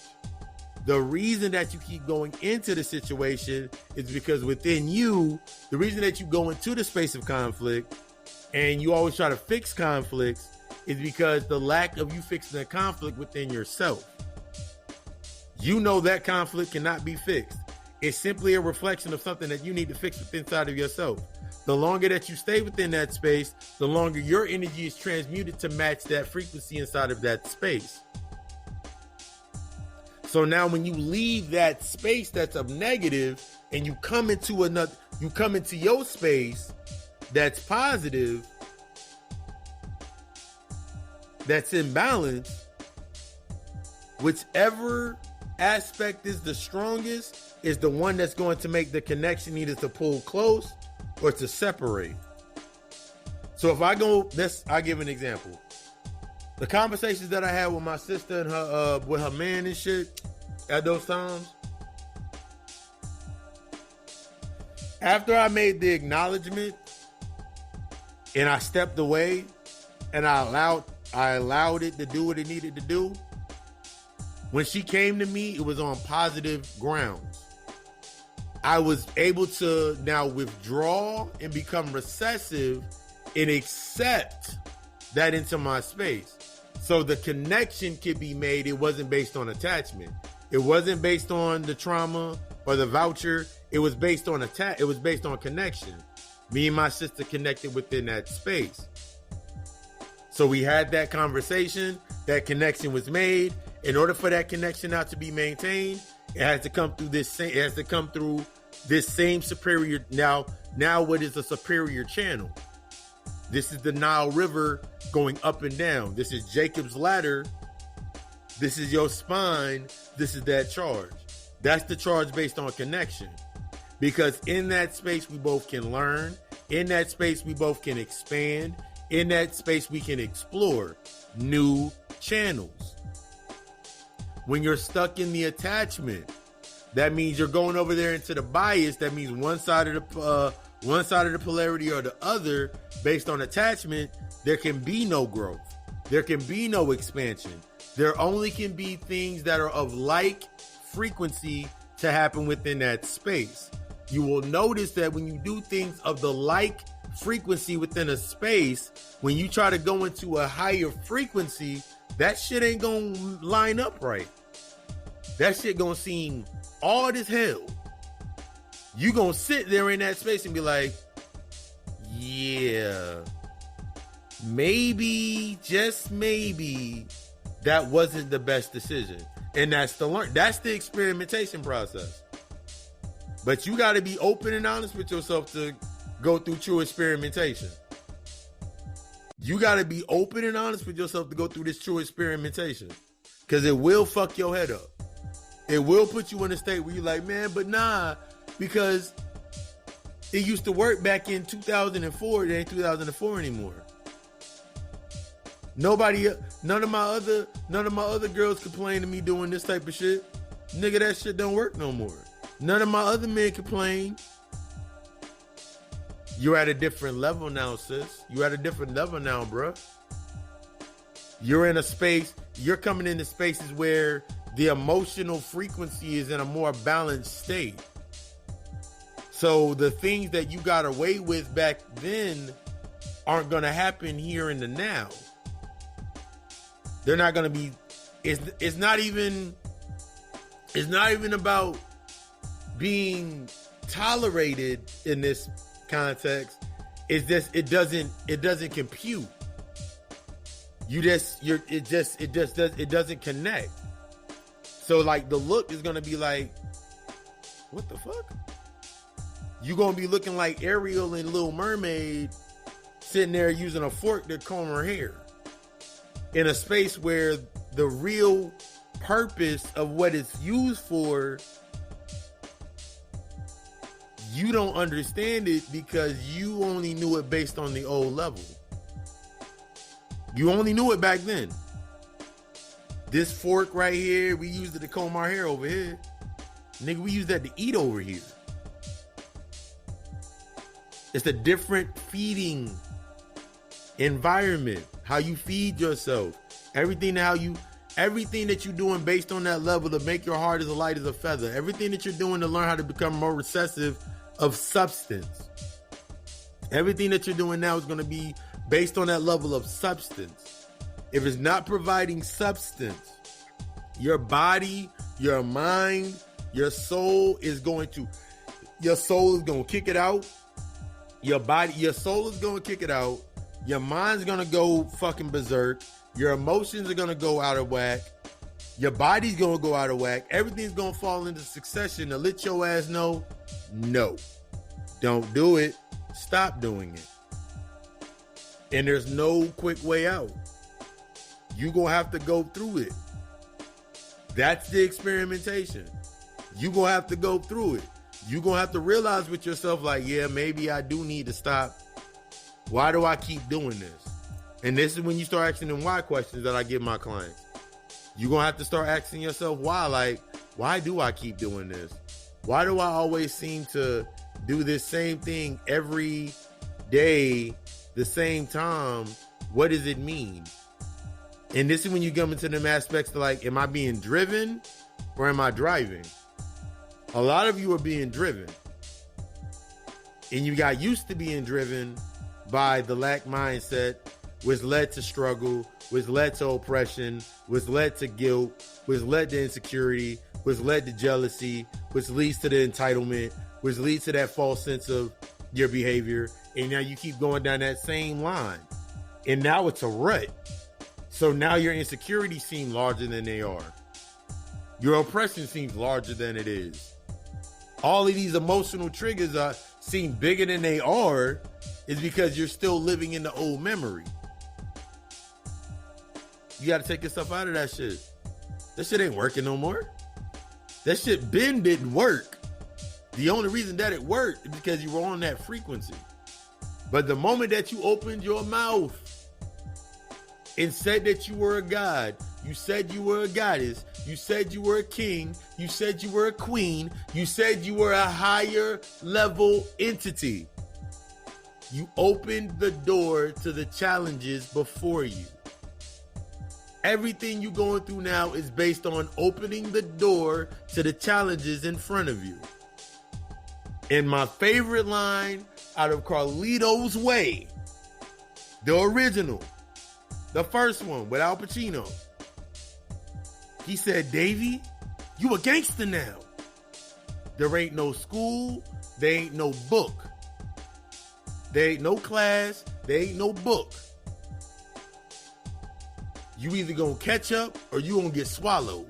The reason that you keep going into the situation is because within you, the reason that you go into the space of conflict and you always try to fix conflicts is because the lack of you fixing the conflict within yourself. You know that conflict cannot be fixed. It's simply a reflection of something that you need to fix within inside of yourself. The longer that you stay within that space, the longer your energy is transmuted to match that frequency inside of that space. So now when you leave that space that's of negative and you come into your space that's positive, that's in balance, whichever aspect is the strongest is the one that's going to make the connection either to pull close or to separate. So if I'll give an example. The conversations that I had with my sister and her, with her man and shit at those times, after I made the acknowledgement and I stepped away and I allowed it to do what it needed to do, when she came to me, it was on positive grounds. I was able to now withdraw and become recessive and accept that into my space. So the connection could be made. It wasn't based on attachment. It wasn't based on the trauma or the voucher. It was based on it was based on connection. Me and my sister connected within that space. So we had that conversation. That connection was made. In order for that connection now to be maintained, it has to come through this same superior. Now what is a superior channel? This is the Nile River going up and down. This is Jacob's ladder. This is your spine. This is that charge. That's the charge based on connection. Because in that space, we both can learn. In that space, we both can expand. In that space, we can explore new channels. When you're stuck in the attachment, that means you're going over there into the bias. That means one side of the polarity or the other based on attachment. There can be no growth. There can be no expansion. There only can be things that are of like frequency to happen within that space. You will notice that when you do things of the like frequency within a space, when you try to go into a higher frequency, that shit ain't gonna line up right. That shit gonna seem odd as hell. You gonna sit there in that space and be like, yeah, maybe, just maybe, that wasn't the best decision. And that's the experimentation process. But you gotta be open and honest with yourself to go through true experimentation. You gotta be open and honest with yourself to go through this true experimentation. Because it will fuck your head up. It will put you in a state where you're like, man, but nah, because it used to work back in 2004. It ain't 2004 anymore. None of my other girls complain to me doing this type of shit. Nigga, that shit don't work no more. None of my other men complain. You're at a different level now, sis. You're at a different level now, bruh. You're in a space, you're coming into spaces where the emotional frequency is in a more balanced state. So the things that you got away with back then aren't going to happen here in the now. They're not going to be, it's not even about being tolerated in this context. It's just it doesn't compute. It doesn't connect. So like the look is gonna be like, what the fuck? You gonna be looking like Ariel in Little Mermaid, sitting there using a fork to comb her hair, in a space where the real purpose of what it's used for, you don't understand it because you only knew it based on the old level. You only knew it back then. This fork right here, we used it to comb our hair over here. Nigga, we use that to eat over here. It's a different feeding environment. How you feed yourself. Everything that you're doing based on that level to make your heart as light as a feather. Everything that you're doing to learn how to become more recessive of substance. Everything that you're doing now is going to be based on that level of substance. If it's not providing substance, your body, your mind, your soul is going to kick it out. Your soul is going to kick it out. Your mind's going to go fucking berserk. Your emotions are going to go out of whack. Your body's going to go out of whack. Everything's going to fall into succession to let your ass know, no, don't do it. Stop doing it. And there's no quick way out. You're going to have to go through it. That's the experimentation. You're going to have to go through it. You're going to have to realize with yourself, like, yeah, maybe I do need to stop. Why do I keep doing this? And this is when you start asking them why questions that I give my clients. You're going to have to start asking yourself why. Like, why do I keep doing this? Why do I always seem to do this same thing every day, the same time? What does it mean? And this is when you come into them aspects to like, am I being driven or am I driving? A lot of you are being driven. And you got used to being driven by the lack mindset, which led to struggle, which led to oppression, which led to guilt, which led to insecurity, which led to jealousy, which leads to the entitlement, which leads to that false sense of your behavior. And now you keep going down that same line. And now it's a rut. So now your insecurities seem larger than they are. Your oppression seems larger than it is. All of these emotional triggers seem bigger than they are is because you're still living in the old memory. You got to take yourself out of that shit. That shit ain't working no more. That shit didn't work. The only reason that it worked is because you were on that frequency. But the moment that you opened your mouth and said that you were a god, you said you were a goddess, you said you were a king, you said you were a queen, you said you were a higher level entity, you opened the door to the challenges before you. Everything you're going through now is based on opening the door to the challenges in front of you. And my favorite line out of Carlito's Way, the original, the first one with Al Pacino. He said, Davey, you a gangster now. There ain't no school. There ain't no book. There ain't no class. There ain't no book. You either gonna catch up or you gonna get swallowed.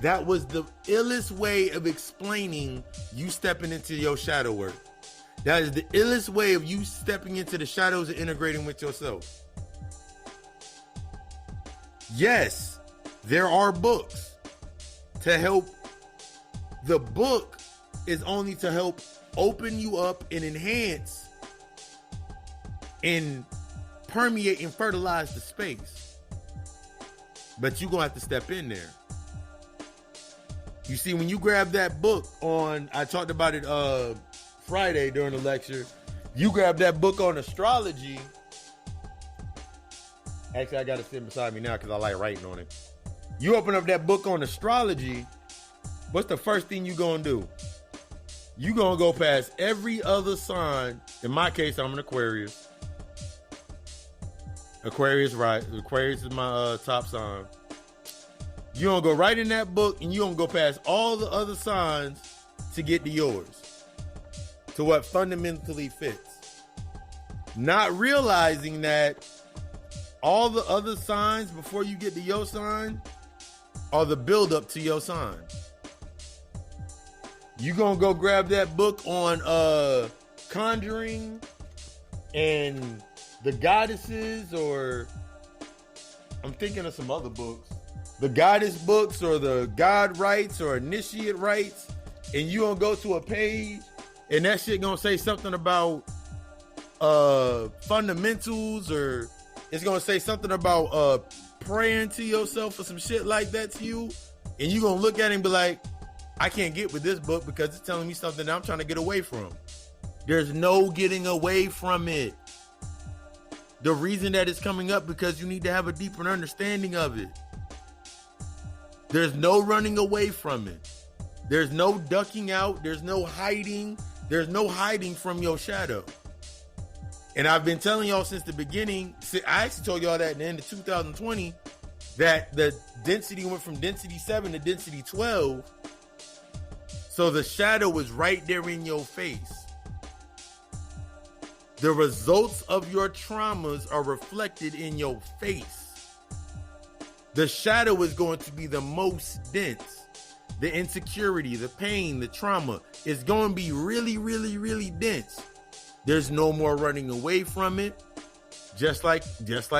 That was the illest way of explaining you stepping into your shadow work. That is the illest way of you stepping into the shadows and integrating with yourself. Yes, there are books to help. The book is only to help open you up and enhance and permeate and fertilize the space. But you're going to have to step in there. You see, when you grab that book I talked about it Friday during the lecture, you grab that book on astrology. Actually, I got it sitting beside me now because I like writing on it. You open up that book on astrology, what's the first thing you gonna do? You gonna go past every other sign. In my case, I'm an Aquarius. Aquarius, right? Aquarius is my top sign. You gonna go right in that book and you gonna go past all the other signs to get to yours. to what fundamentally fits. Not realizing that all the other signs before you get to your sign are the build-up to your sign. You gonna go grab that book on conjuring and the goddesses, or I'm thinking of some other books, the goddess books or the god rites or initiate rites, and you gonna go to a page and that shit gonna say something about fundamentals, or it's gonna say something about praying to yourself or some shit like that to you, and you gonna look at it and be like, I can't get with this book because it's telling me something that I'm trying to get away from. There's no getting away from it. The reason that it's coming up because you need to have a deeper understanding of it. There's no running away from it. There's no ducking out. There's no hiding. There's no hiding from your shadow. And I've been telling y'all since the beginning. I actually told y'all that in the end of 2020 that the density went from density 7 to density 12. So the shadow is right there in your face. The results of your traumas are reflected in your face. The shadow is going to be the most dense. The insecurity, the pain, the trauma is going to be really, really, really dense. There's no more running away from it. Just like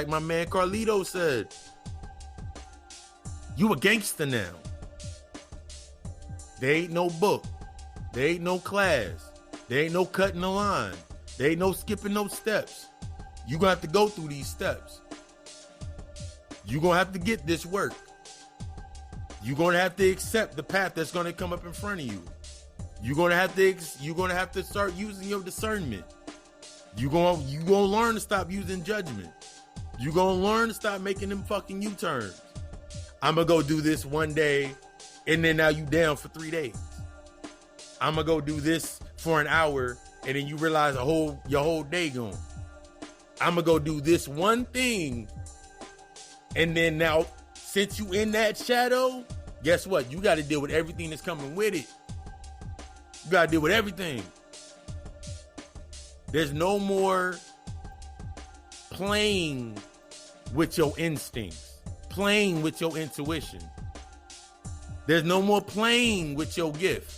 my man Carlito said, you a gangster now. There ain't no book. There ain't no class. There ain't no cutting the line. There ain't no skipping no steps. You gonna have to go through these steps. You gonna have to get this work. You gonna have to accept the path that's gonna come up in front of you. You're gonna have to start using your discernment. You gonna learn to stop using judgment. You gonna learn to stop making them fucking U-turns. I'm gonna go do this one day, and then now you down for 3 days. I'm gonna go do this for an hour, and then you realize your whole day gone. I'm gonna go do this one thing, and then now, since you in that shadow, guess what? You got to deal with everything that's coming with it. You got to deal with everything. There's no more playing with your instincts, playing with your intuition. There's no more playing with your gift.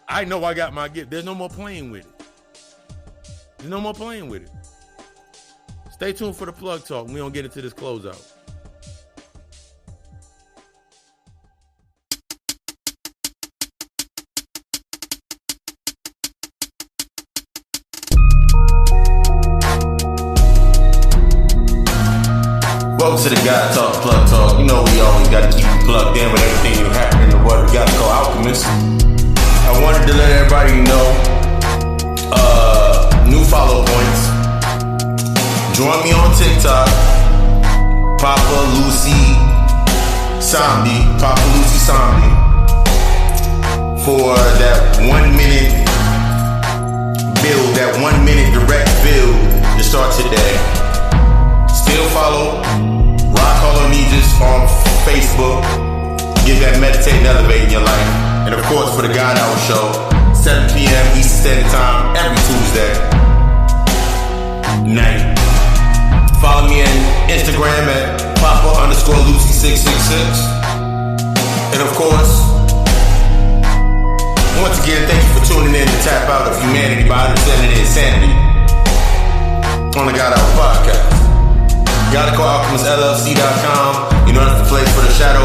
I know I got my gift. There's no more playing with it. There's no more playing with it. Stay tuned for the plug talk. We don't get into this closeout. Welcome to the God Talk Plug Talk. You know we always got to keep you plugged in with everything that's happening in the world. We got to call Alkhemist. I wanted to let everybody know new follow points. Join me on TikTok, Papa Lucy Sambi, for that 1 minute build, that 1 minute direct build to start today. Still follow Rock Hollow Nijas on Facebook. Get that meditate and elevate in your life. And of course, for the God Hour Show, 7 p.m. Eastern Standard Time every Tuesday night. Follow me on Instagram at Papa_Lucy666. And of course, once again, thank you for tuning in to Tap Out of Humanity by Understanding Insanity on the God Hour Podcast. Gotta call AlchemistLLC.com. You know that's the place for the shadow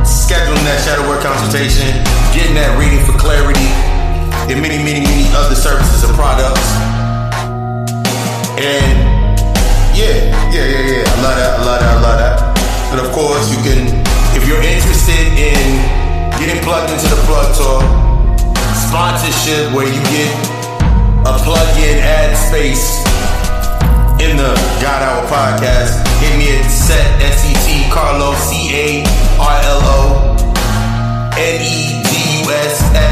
scheduling that shadow work consultation, getting that reading for clarity, and many, many, many other services and products. And yeah. I love that. And of course, you can, if you're interested in getting plugged into the Plug Talk sponsorship, where you get a plug-in ad space in the God Hour Podcast, hit me at SET Carlo CARLONEDUS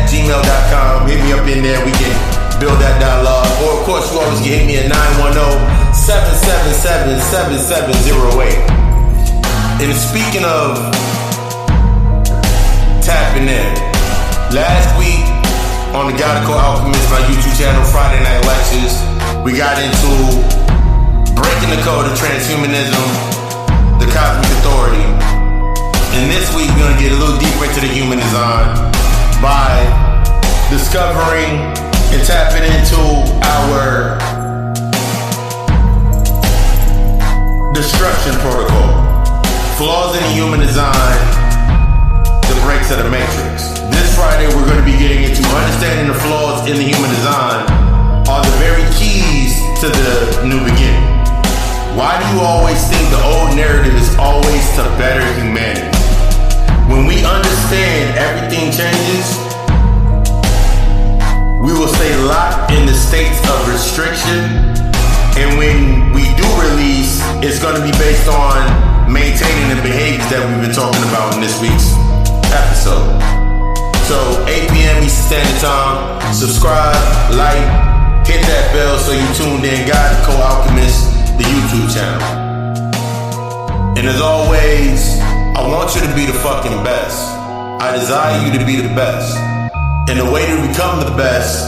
@gmail.com. Hit me up in there. We can build that dialogue. Or of course, you always can hit me at 910-777-7708. And speaking of tapping in, last week on the God Alkhemist, my YouTube channel, Friday Night Lectures. We got into breaking the code of transhumanism, the cosmic authority. And this week, we're going to get a little deeper into the human design by discovering and tapping into our destruction protocol. Flaws in the human design, the breaks of the matrix. This Friday, we're going to be getting into understanding the flaws in the human design are the very keys to the new beginning. Why do you always think the old narrative is always to better humanity? When we understand everything changes, we will stay locked in the states of restriction. And when we do release, it's going to be based on maintaining the behaviors that we've been talking about in this week's episode. So 8 p.m. Eastern Standard Time, subscribe, like, hit that bell so you tuned in. God Alkhemist, the YouTube channel. And as always, I want you to be the fucking best. I desire you to be the best. And the way to become the best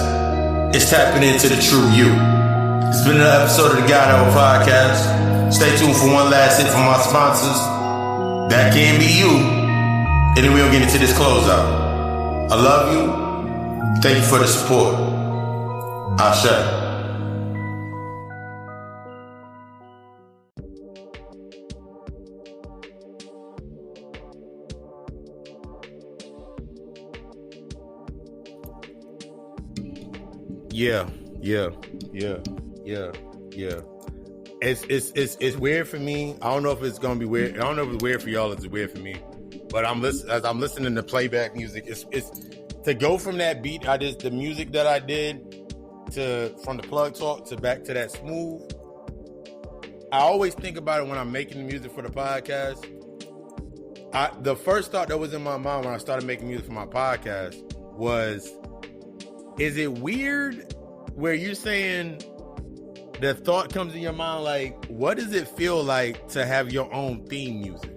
is tapping into the true you. It's been another episode of the God Hour Podcast. Stay tuned for one last hit from my sponsors. That can be you. And then we'll get into this closeout. I love you. Thank you for the support. Ashe. Yeah. It's weird for me. I don't know if it's gonna be weird. I don't know if it's weird for y'all. It's weird for me. But as I'm listening to playback music, it's to go from that beat. The music that I did from the plug talk to back to that smooth. I always think about it when I'm making the music for the podcast. The first thought that was in my mind when I started making music for my podcast was, is it weird where you're saying the thought comes in your mind like, what does it feel like to have your own theme music?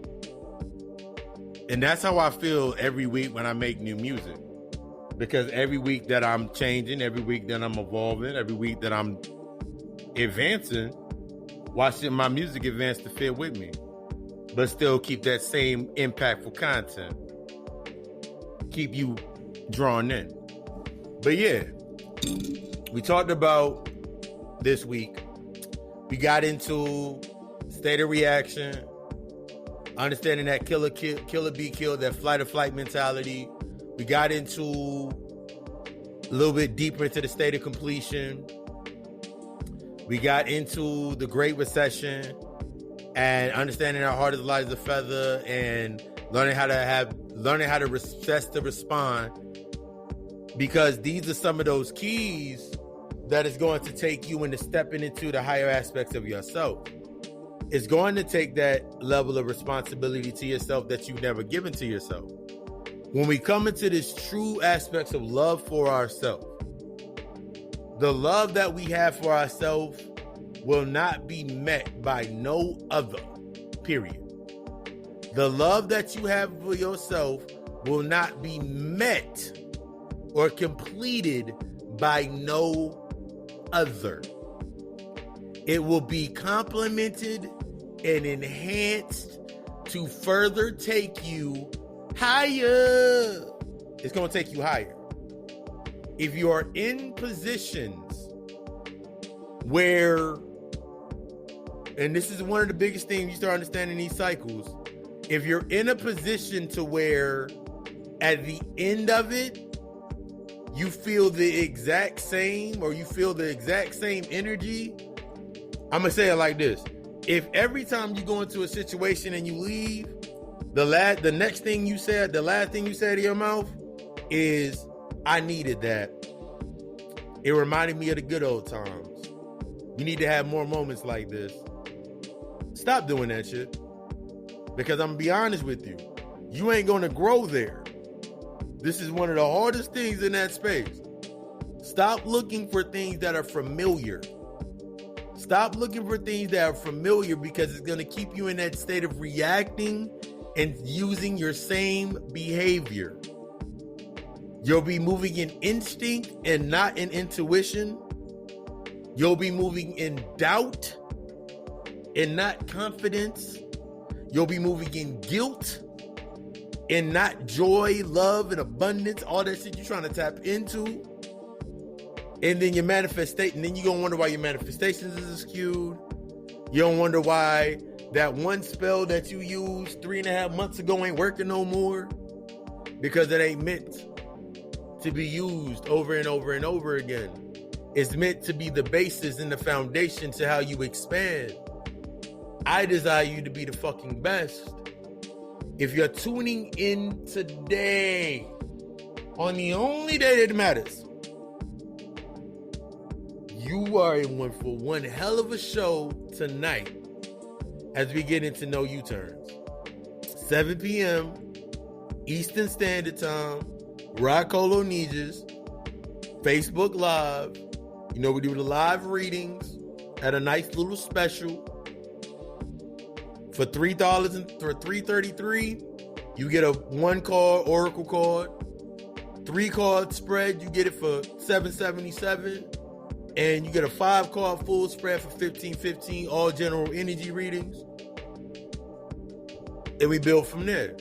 And that's how I feel every week when I make new music. Because every week that I'm changing, every week that I'm evolving, every week that I'm advancing, watching my music advance to fit with me, but still keep that same impactful content. Keep you drawn in. But yeah, we talked about this week. We got into state of reaction, understanding that killer be killed, that flight or flight mentality. We got into a little bit deeper into the state of completion. We got into the Great Recession and understanding our heart is light as a feather and learning how to recess to respond, because these are some of those keys that is going to take you into stepping into the higher aspects of yourself. It's going to take that level of responsibility to yourself that you've never given to yourself. When we come into this true aspects of love for ourselves, the love that we have for ourselves will not be met by no other, period. The love that you have for yourself will not be met or completed by no other. It will be complemented and enhanced to further take you higher. It's going to take you higher. If you are in positions where, and this is one of the biggest things you start understanding these cycles, if you're in a position to where at the end of it, you feel the exact same, or you feel the exact same energy, I'm going to say it like this. If every time you go into a situation and you leave, the last thing you said to your mouth is, I needed that. It reminded me of the good old times. You need to have more moments like this. Stop doing that shit. Because I'm going to be honest with you. You ain't going to grow there. This is one of the hardest things in that space. Stop looking for things that are familiar. Stop looking for things that are familiar, because it's going to keep you in that state of reacting and using your same behavior. You'll be moving in instinct and not in intuition. You'll be moving in doubt and not confidence. You'll be moving in guilt and not joy, love, and abundance, all that shit you're trying to tap into. And then your manifestation, then you're going to wonder why your manifestations is skewed. You don't wonder why that one spell that you used 3.5 months ago ain't working no more, because it ain't meant to be used over and over and over again. It's meant to be the basis and the foundation to how you expand. I desire you to be the fucking best. If you're tuning in today, on the only day that matters, you are in for one hell of a show tonight as we get into No U-Turns. 7 p.m. Eastern Standard Time, Rockolo Nijas, Facebook Live. You know, we do the live readings at a nice little special. For $3 and for $3.33, you get a 1-card Oracle card. 3-card spread, you get it for $7.77. And you get a 5-card full spread for $15.15, all general energy readings. And we build from there.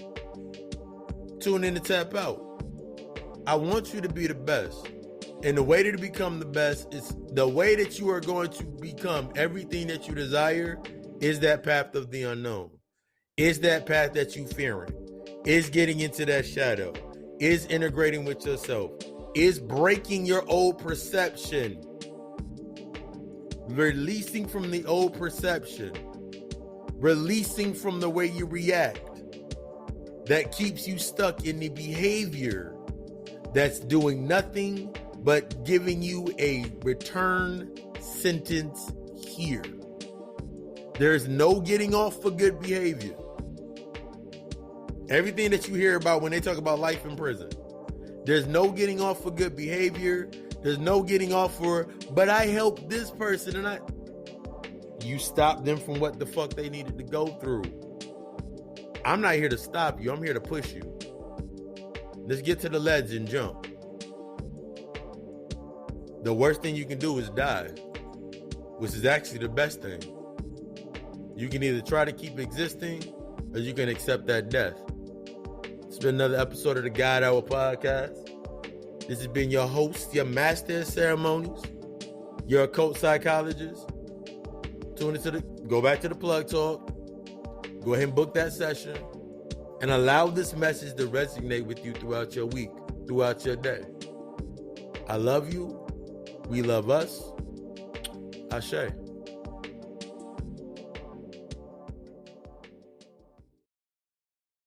Tune in to tap out. I want you to be the best. And the way to become the best is the way that you are going to become everything that you desire is that path of the unknown. Is that path that you fearing. Is getting into that shadow. Is integrating with yourself. Is breaking your old perception. Releasing from the old perception. Releasing from the way you react. That keeps you stuck in the behavior that's doing nothing but giving you a return sentence here. There's no getting off for good behavior. Everything that you hear about when they talk about life in prison, there's no getting off for good behavior. There's no getting off for, but I helped this person and you stopped them from what the fuck they needed to go through. I'm not here to stop you. I'm here to push you. Let's get to the ledge and jump. The worst thing you can do is die, which is actually the best thing. You can either try to keep existing or you can accept that death. It's been another episode of the God Hour podcast. This has been your host, your master of ceremonies, your occult psychologist. Go back to the plug talk. Go ahead and book that session and allow this message to resonate with you throughout your week, throughout your day. I love you. We love us. Ashe.